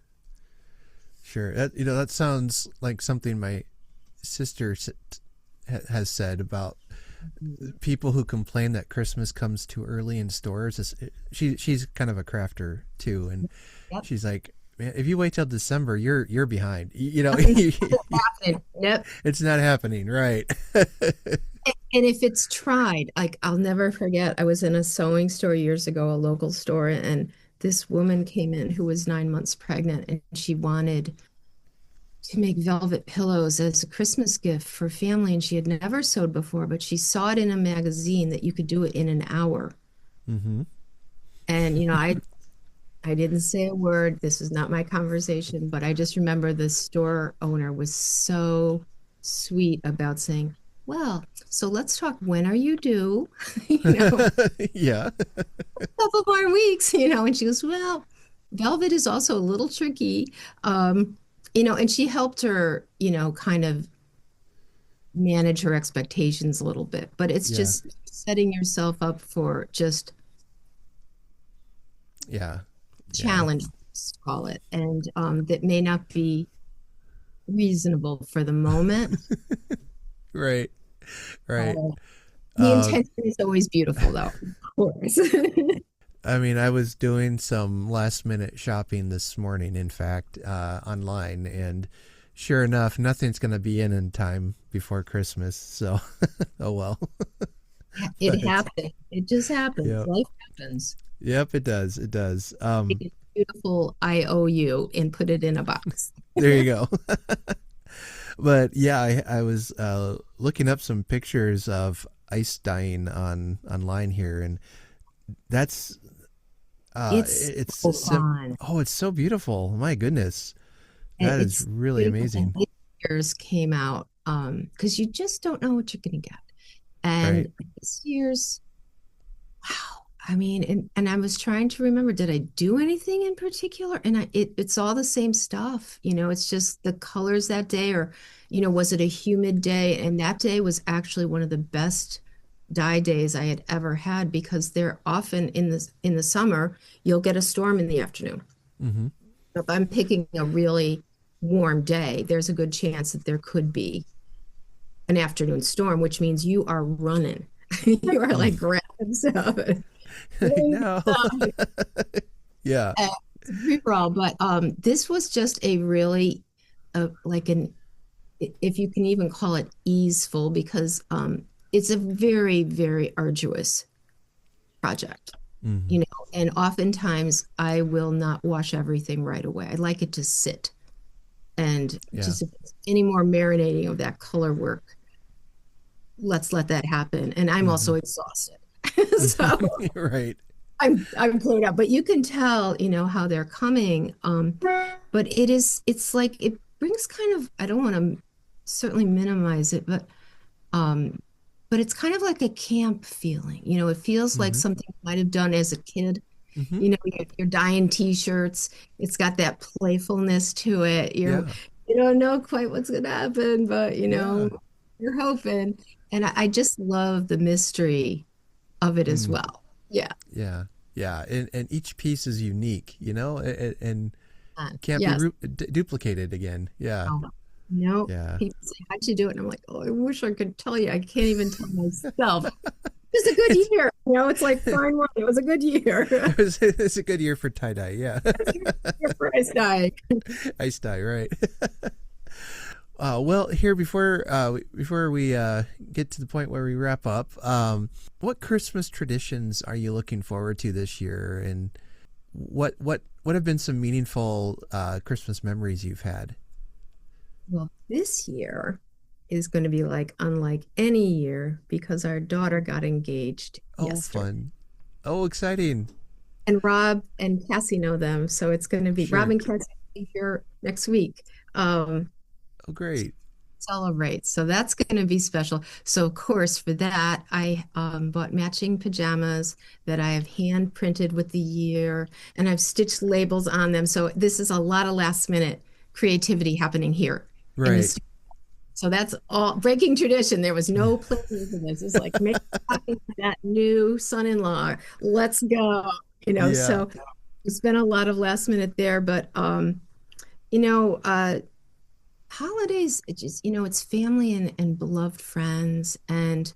Sure. That sounds like something my sister has said about people who complain that Christmas comes too early in stores. She's kind of a crafter too, and Yep. she's like, man, if you wait till December, you're behind. Yep. It's not happening, right? And if it's tried, like I'll never forget, I was in a sewing store years ago, a local store, and this woman came in who was 9 months pregnant, and she wanted to make velvet pillows as a Christmas gift for family. And she had never sewed before, but she saw it in a magazine that you could do it in an hour. Mm-hmm. And, I didn't say a word. This is not my conversation, but I just remember the store owner was so sweet about saying, well, so let's talk. When are you due? A Yeah. couple more weeks, and she goes, well, velvet is also a little tricky. And she helped her, kind of manage her expectations a little bit. But it's Yeah. just setting yourself up for just Yeah. Yeah. challenge, let's call it, and that may not be reasonable for the moment. Right. Uh, Right. the Um, intention is always beautiful, though, of course. I mean, I was doing some last minute shopping this morning, in fact, online, and sure enough, nothing's going to be in time before Christmas. So, oh well. It But happens. It just happens. yeah, Life happens. yep, it does. It does. Make it beautiful IOU and put it in a box. There you go. But yeah, I was looking up some pictures of ice dyeing online here, and that's It's it's so fun. oh, it's so beautiful. My goodness, And that is it's really beautiful. And amazing. this year's came out because you just don't know what you're going to get. Right. And this year's, wow. I mean, and I was trying to remember, did I do anything in particular? And it's all the same stuff. It's just the colors that day, or, was it a humid day? And that day was actually one of the best dye days I had ever had because they're often in the summer, you'll get a storm in the afternoon. Mm-hmm. So if I'm picking a really warm day, there's a good chance that there could be an afternoon storm, which means you are running. You are like grabbing stuff. No. Yeah. It's a free-for-all, but this was just a really like an if you can even call it easeful because it's a very, very arduous project, Mm-hmm. and oftentimes I will not wash everything right away. I like it to sit and Yeah. just if there's any more marinating of that color work, let's let that happen. And I'm Mm-hmm. also exhausted. So Right. I'm cleared out, but you can tell, how they're coming. But it's like it brings kind of, I don't want to certainly minimize it, um, but it's kind of like a camp feeling. It feels like Mm-hmm. something you might have done as a kid. Mm-hmm. You're dyeing t-shirts. It's got that playfulness to it. Yeah. You don't know quite what's gonna happen, but Yeah. you're hoping. And I just love the mystery of it as Mm. well. Yeah. Yeah. Yeah. And each piece is unique, and can't be Yes. duplicated again. Yeah. Oh, no. Yeah. People say, how'd you do it? And I'm like, oh, I wish I could tell you. I can't even tell myself. It was a good year. It's like fine wine. It was a good year. It's a good year for tie dye. Yeah. It's a good year for ice dye. Ice dye, right? Well, here before we get to the point where we wrap up, what Christmas traditions are you looking forward to this year, and what have been some meaningful Christmas memories you've had? Well, this year is going to be like unlike any year because our daughter got engaged Oh, yesterday. fun! Oh, exciting! And Rob and Cassie know them, so it's going to be Rob Sure. and Cassie will be here next week. Um, Oh, great. Celebrate. So that's going to be special. So of course, for that, I bought matching pajamas that I have hand printed with the year, and I've stitched labels on them. So this is a lot of last minute creativity happening here in the Right. studio. So that's all breaking tradition. There was no planning for this. It's like make talking to that new son-in-law. Let's go. Yeah. So it's been a lot of last minute there, but you know, uh holidays, it just, it's family and beloved friends. And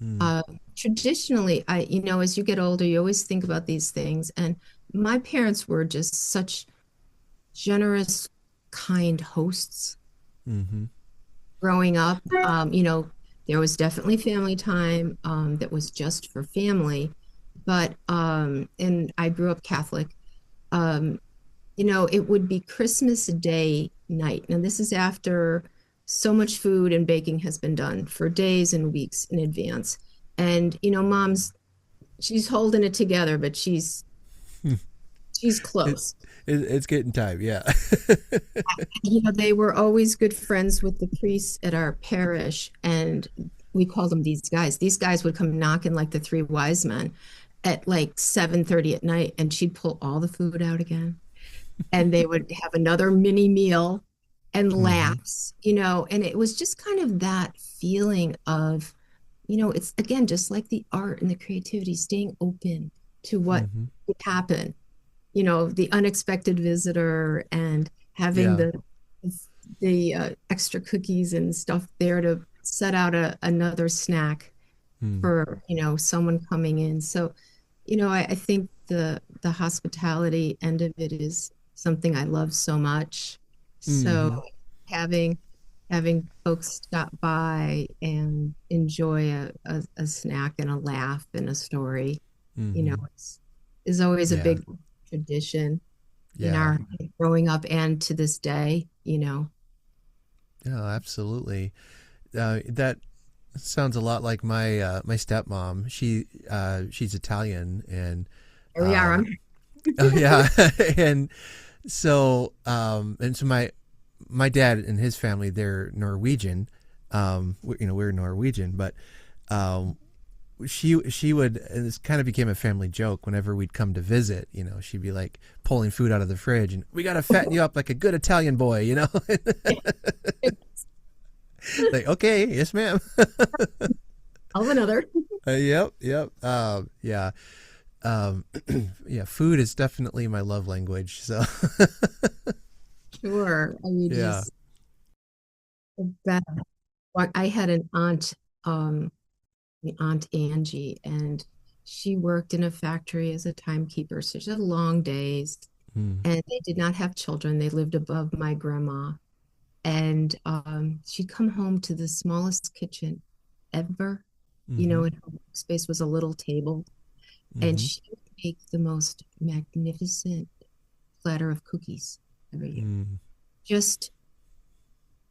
Mm, uh traditionally, as you get older, you always think about these things. And my parents were just such generous, kind hosts mm-hmm. growing up. There was definitely family time that was just for family. But and I grew up Catholic. Um, it would be Christmas Day night. Now, this is after so much food and baking has been done for days and weeks in advance. And, she's holding it together, but she's It, close. it's getting time. Yeah. They were always good friends with the priests at our parish, and we called them these guys. These guys would come knocking like the three wise men at like 7:30 at night, and she'd pull all the food out again. And they would have another mini meal and Mm-hmm. laughs, and it was just kind of that feeling of, it's again, just like the art and the creativity, staying open to what Mm-hmm. would happen, the unexpected visitor and having Yeah. the extra cookies and stuff there to set out another snack Mm. for someone coming in. So I think the hospitality end of it is something I love so much. So Mm-hmm. having having folks stop by and enjoy a snack and a laugh and a story, Mm-hmm. is always a Yeah. big tradition in Yeah. our growing up and to this day. Yeah. Absolutely. That sounds a lot like my stepmom. She's Italian, and Here we are. um, oh yeah, and so my dad and his family, they're Norwegian. We're Norwegian, but um, she would, and this kind of became a family joke whenever we'd come to visit. She'd be like pulling food out of the fridge, and we got to fatten you up like a good Italian boy. Like, okay, yes, ma'am. I'll have another. Yep, yep. Yeah, um, yeah. Food is definitely my love language. So, Sure. I mean, yeah. just that. Well, I had an aunt, the Aunt Angie, and she worked in a factory as a timekeeper. So she had long days, Mm, and they did not have children. They lived above my grandma. And she'd come home to the smallest kitchen ever. mm-hmm, And her space was a little table. And mm-hmm, she would make the most magnificent platter of cookies every year. mm, Just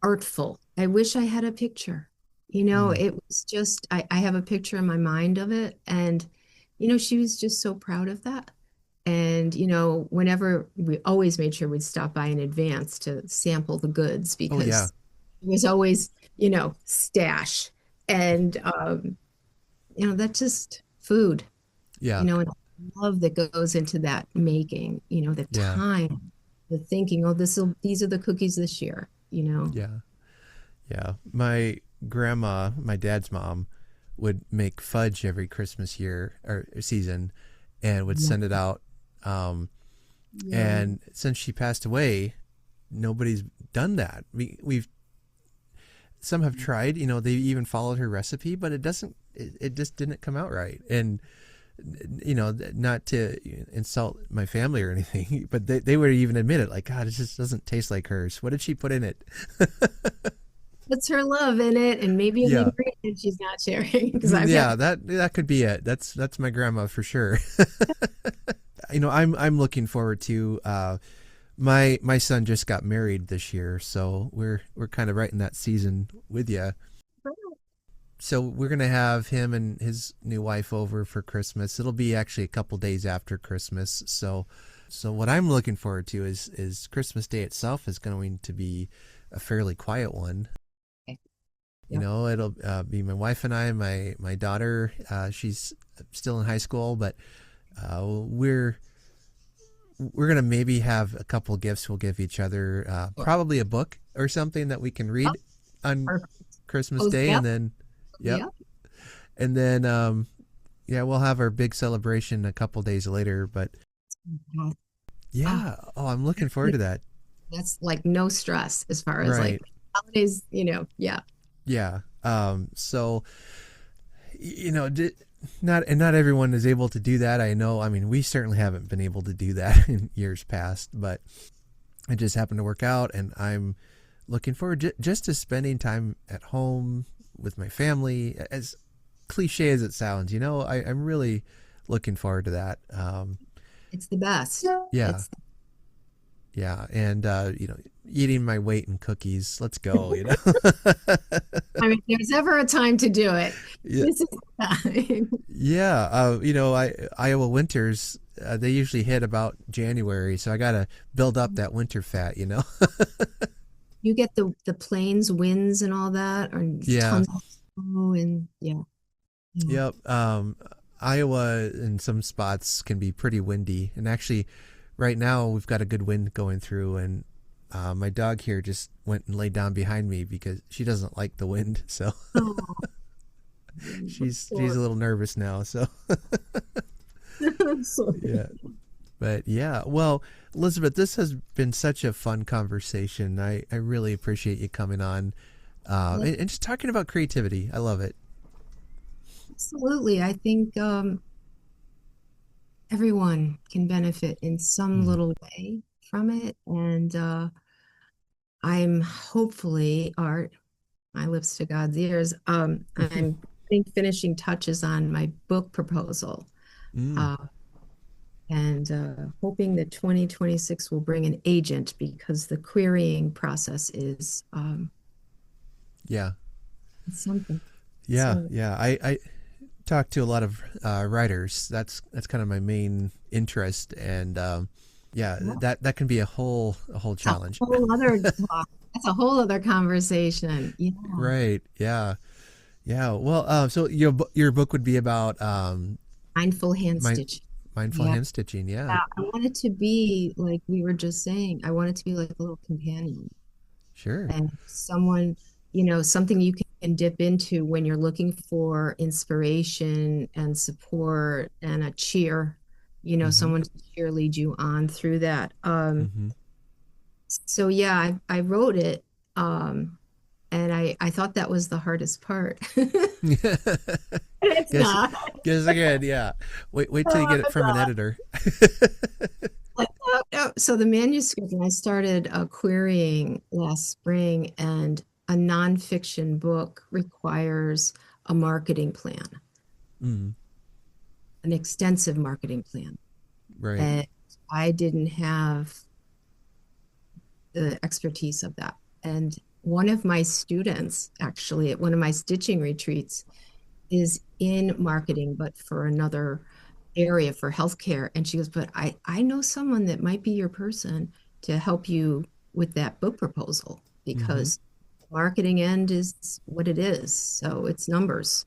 artful. I wish I had a picture. mm. It was just, I have a picture in my mind of it. And, she was just so proud of that. And, whenever we always made sure we'd stop by in advance to sample the goods Oh yeah, because it was always, stash. And, that's just food, yeah, and love that goes into that making, the yeah, time, the thinking, oh, these are the cookies this year. yeah, yeah. My grandma, my dad's mom, would make fudge every Christmas year or season, and would Yeah. send it out. Um, Yeah. and since she passed away, nobody's done that. We've some have tried. They even followed her recipe, but it doesn't. It just didn't come out right. And not to insult my family or anything, but they would even admit it. Like, God, it just doesn't taste like hers. What did she put in it? puts her love in it, and maybe an Yeah. ingredient she's not sharing because Mm, I've got. yeah, that could be it. That's my grandma for sure. I'm looking forward to my son just got married this year, so we're kind of right in that season with you. So we're gonna have him and his new wife over for Christmas. It'll be actually a couple days after Christmas. So what I'm looking forward to is Christmas Day itself is going to be a fairly quiet one. Okay. You Yep. know, it'll be my wife and I, my daughter. She's still in high school, but we're gonna maybe have a couple gifts we'll give each other. Sure. Probably a book or something that we can Oh, read on perfect. Christmas Oh, Day, and yep. then yep, Yep. and then yeah, we'll have our big celebration a couple days later. But Ah, yeah, oh, I'm looking forward to that. that's like no stress as far as like Right. holidays, yeah. Yeah. So you know, not everyone is able to do that. I know. I mean, we certainly haven't been able to do that in years past, but it just happened to work out, and I'm looking forward just to spending time at home with my family. As cliche as it sounds, I'm really looking forward to that. It's the best. Yeah, It's yeah, and eating my weight in cookies. Let's go. I mean, if there's ever a time to do it, Yeah, this is the time. yeah. Iowa winters. They usually hit about January, so I gotta build up that winter fat. You get the plains winds and all that, or Yeah. tons of snow and yeah. Yeah. Yep. Iowa in some spots can be pretty windy, and actually, right now we've got a good wind going through, and my dog here just went and laid down behind me because she doesn't like the wind, so Oh, she's poor. a little nervous now. So I'm sorry. yeah, but yeah. Well, Elizabeth, this has been such a fun conversation. I really appreciate you coming on and just talking about creativity. I love it. Absolutely. I think everyone can benefit in some Mm. little way from it. And I'm hopefully, Art, my lips to God's ears, I'm putting finishing touches on my book proposal. Mm. Uh, and hoping that 2026 will bring an agent because the querying process is Yeah. something. Yeah, So, yeah. I talk to a lot of writers. That's kind of my main interest, and yeah, yeah, that can be a whole that's challenge. a whole other talk. That's a whole other conversation. Yeah. Right? Yeah, yeah. Well, so your book would be about Mindful hand mind, stitch. mindful Yeah. hand stitching. Yeah, I want it to be like we were just saying, I want it to be like a little companion sure. and someone, something you can dip into when you're looking for inspiration and support and a cheer, Mm-hmm. someone to cheerlead you on through that. Mm-hmm. So yeah, I wrote it, and I thought that was the hardest part. It's guess not. guess again. Yeah. Wait till you get it It's from an not. editor. Like, no, no. So the manuscript, and I started querying last spring, and a nonfiction book requires a marketing plan, Mm, an extensive marketing plan. right. And I didn't have the expertise of that. And one of my students, actually, at one of my stitching retreats, is in marketing, but for another area for healthcare. And she goes, but I know someone that might be your person to help you with that book proposal Mm-hmm. because marketing end is what it is. So it's numbers.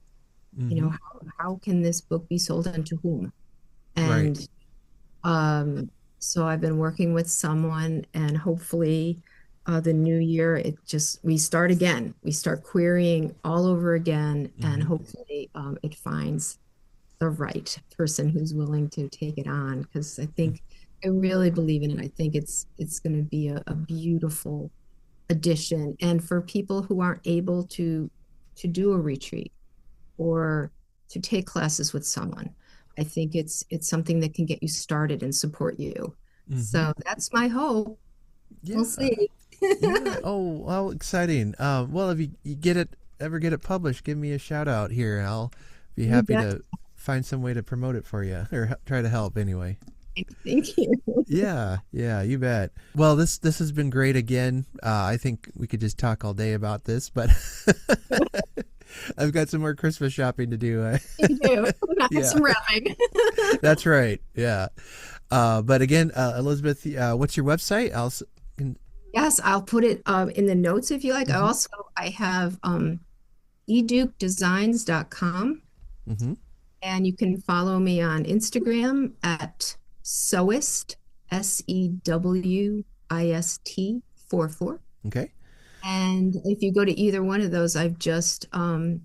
Mm-hmm. How can this book be sold and to whom? Right. And so I've been working with someone, and hopefully, the new year, we start again. We start querying all over again, and Mm-hmm. hopefully, it finds the right person who's willing to take it on. Because I really believe in it. I think it's going to be a beautiful addition, and for people who aren't able to do a retreat or to take classes with someone. I think it's something that can get you started and support you. Mm-hmm. So that's my hope. We'll Yeah. see. Yeah. Oh, how exciting. Well, if you get it, ever get it published, give me a shout out here. I'll be You happy bet. to find some way to promote it for you or try to help anyway. Thank you. Yeah, yeah, you bet. Well, this has been great again. I think we could just talk all day about this, but I've got some more Christmas shopping to do. You do. I have Yeah, some wrapping. that's right. Yeah. But again, Elizabeth, what's your website? Yes, I'll put it in the notes if you like. Mm-hmm, I have edukedesigns.com, mm-hmm. and you can follow me on Instagram at sewist, SEWIST 44. Okay. And if you go to either one of those, I've just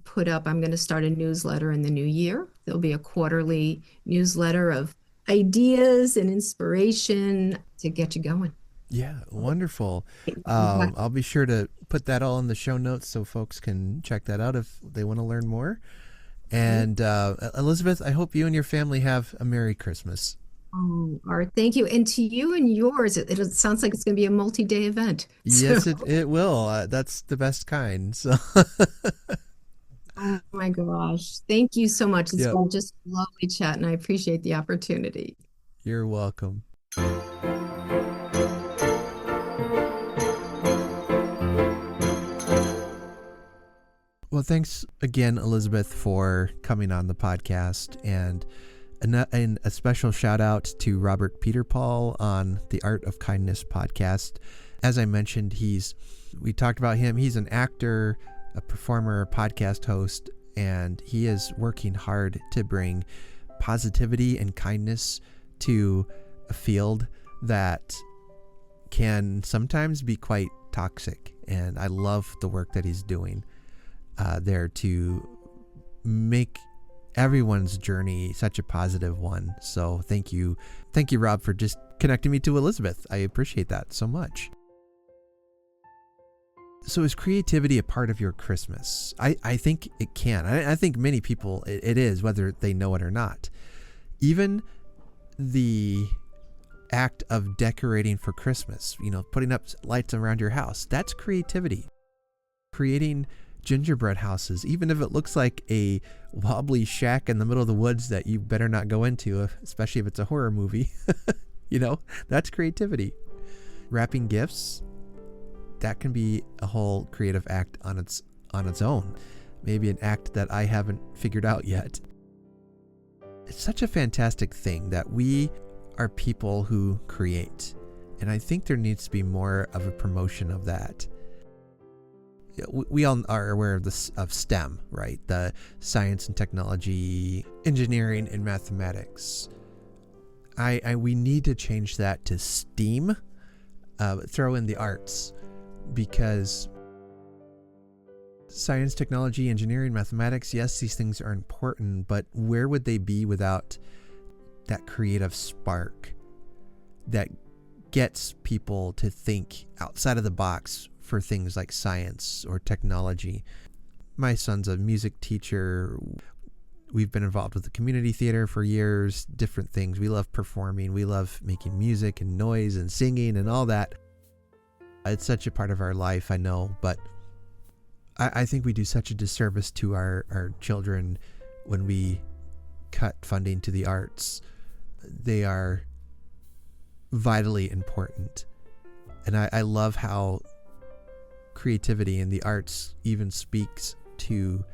put up, I'm going to start a newsletter in the new year. There'll be a quarterly newsletter of ideas and inspiration to get you going. Yeah, wonderful. I'll be sure to put that all in the show notes so folks can check that out if they want to learn more. And Elizabeth, I hope you and your family have a Merry Christmas. Oh, Art, thank you. And to you and yours, it sounds like it's going to be a multi-day event. So, Yes, it will. That's the best kind. So, oh my gosh, thank you so much. It's yep, been just a lovely chat, and I appreciate the opportunity. you're welcome. Well, thanks again, Elizabeth, for coming on the podcast, and a special shout out to Robert Peter Paul on the Art of Kindness podcast. As I mentioned, we talked about him. He's an actor, a performer, podcast host, and he is working hard to bring positivity and kindness to a field that can sometimes be quite toxic. And I love the work that he's doing there to make everyone's journey such a positive one. So thank you, Rob, for just connecting me to Elizabeth. I appreciate that so much. So is creativity a part of your Christmas? I think it can. I think many people it is, whether they know it or not. Even the act of decorating for Christmas, putting up lights around your house, that's creativity. Creating gingerbread houses, even if it looks like a wobbly shack in the middle of the woods that you better not go into, especially if it's a horror movie, that's creativity. Wrapping gifts, that can be a whole creative act on its own. Maybe an act that I haven't figured out yet. It's such a fantastic thing that we are people who create. And I think there needs to be more of a promotion of that. We all are aware of STEM, right? The science and technology, engineering and mathematics. We need to change that to STEAM. Throw in the arts, because science, technology, engineering, mathematics, yes, these things are important, but where would they be without that creative spark that gets people to think outside of the box for things like science or technology? My son's a music teacher. We've been involved with the community theater for years, different things. We love performing. We love making music and noise and singing and all that. It's such a part of our life, I know, but I think we do such a disservice to our children when we cut funding to the arts. They are vitally important. And I love how creativity in the arts even speaks to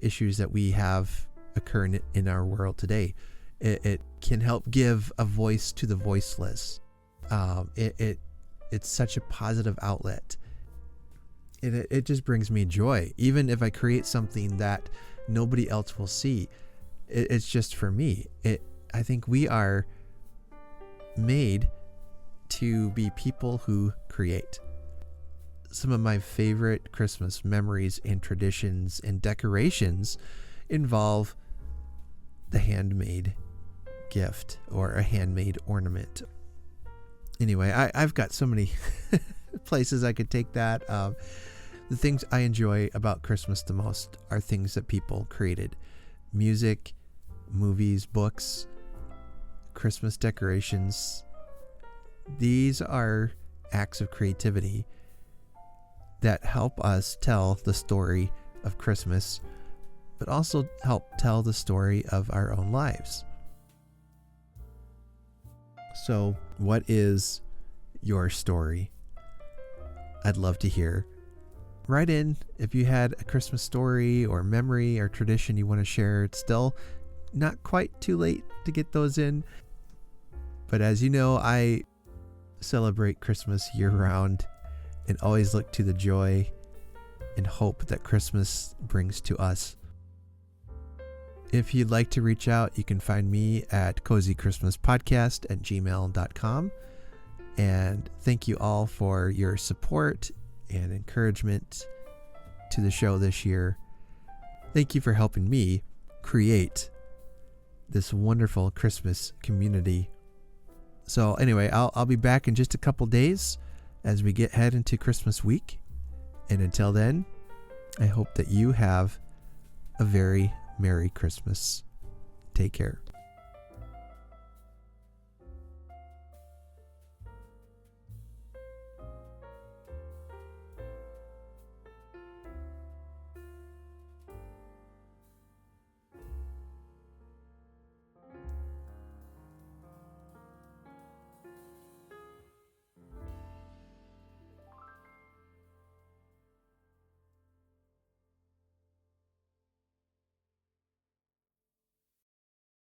issues that we have occur in our world today. It can help give a voice to the voiceless. It's such a positive outlet. It just brings me joy. Even if I create something that nobody else will see, it's just for me. I think we are made to be people who create. Some of my favorite Christmas memories and traditions and decorations involve the handmade gift or a handmade ornament. Anyway, I've got so many places I could take that. The things I enjoy about Christmas the most are things that people created. Music, movies, books, Christmas decorations. These are acts of creativity that help us tell the story of Christmas, but also help tell the story of our own lives. So, what is your story? I'd love to hear. Write in if you had a Christmas story or memory or tradition you want to share. It's still not quite too late to get those in. But as you know, I celebrate Christmas year round and always look to the joy and hope that Christmas brings to us. If you'd like to reach out, you can find me at cozychristmaspodcast@gmail.com. And thank you all for your support and encouragement to the show this year. Thank you for helping me create this wonderful Christmas community. So anyway, I'll be back in just a couple days as we head into Christmas week. And until then, I hope that you have a very Merry Christmas. Take care.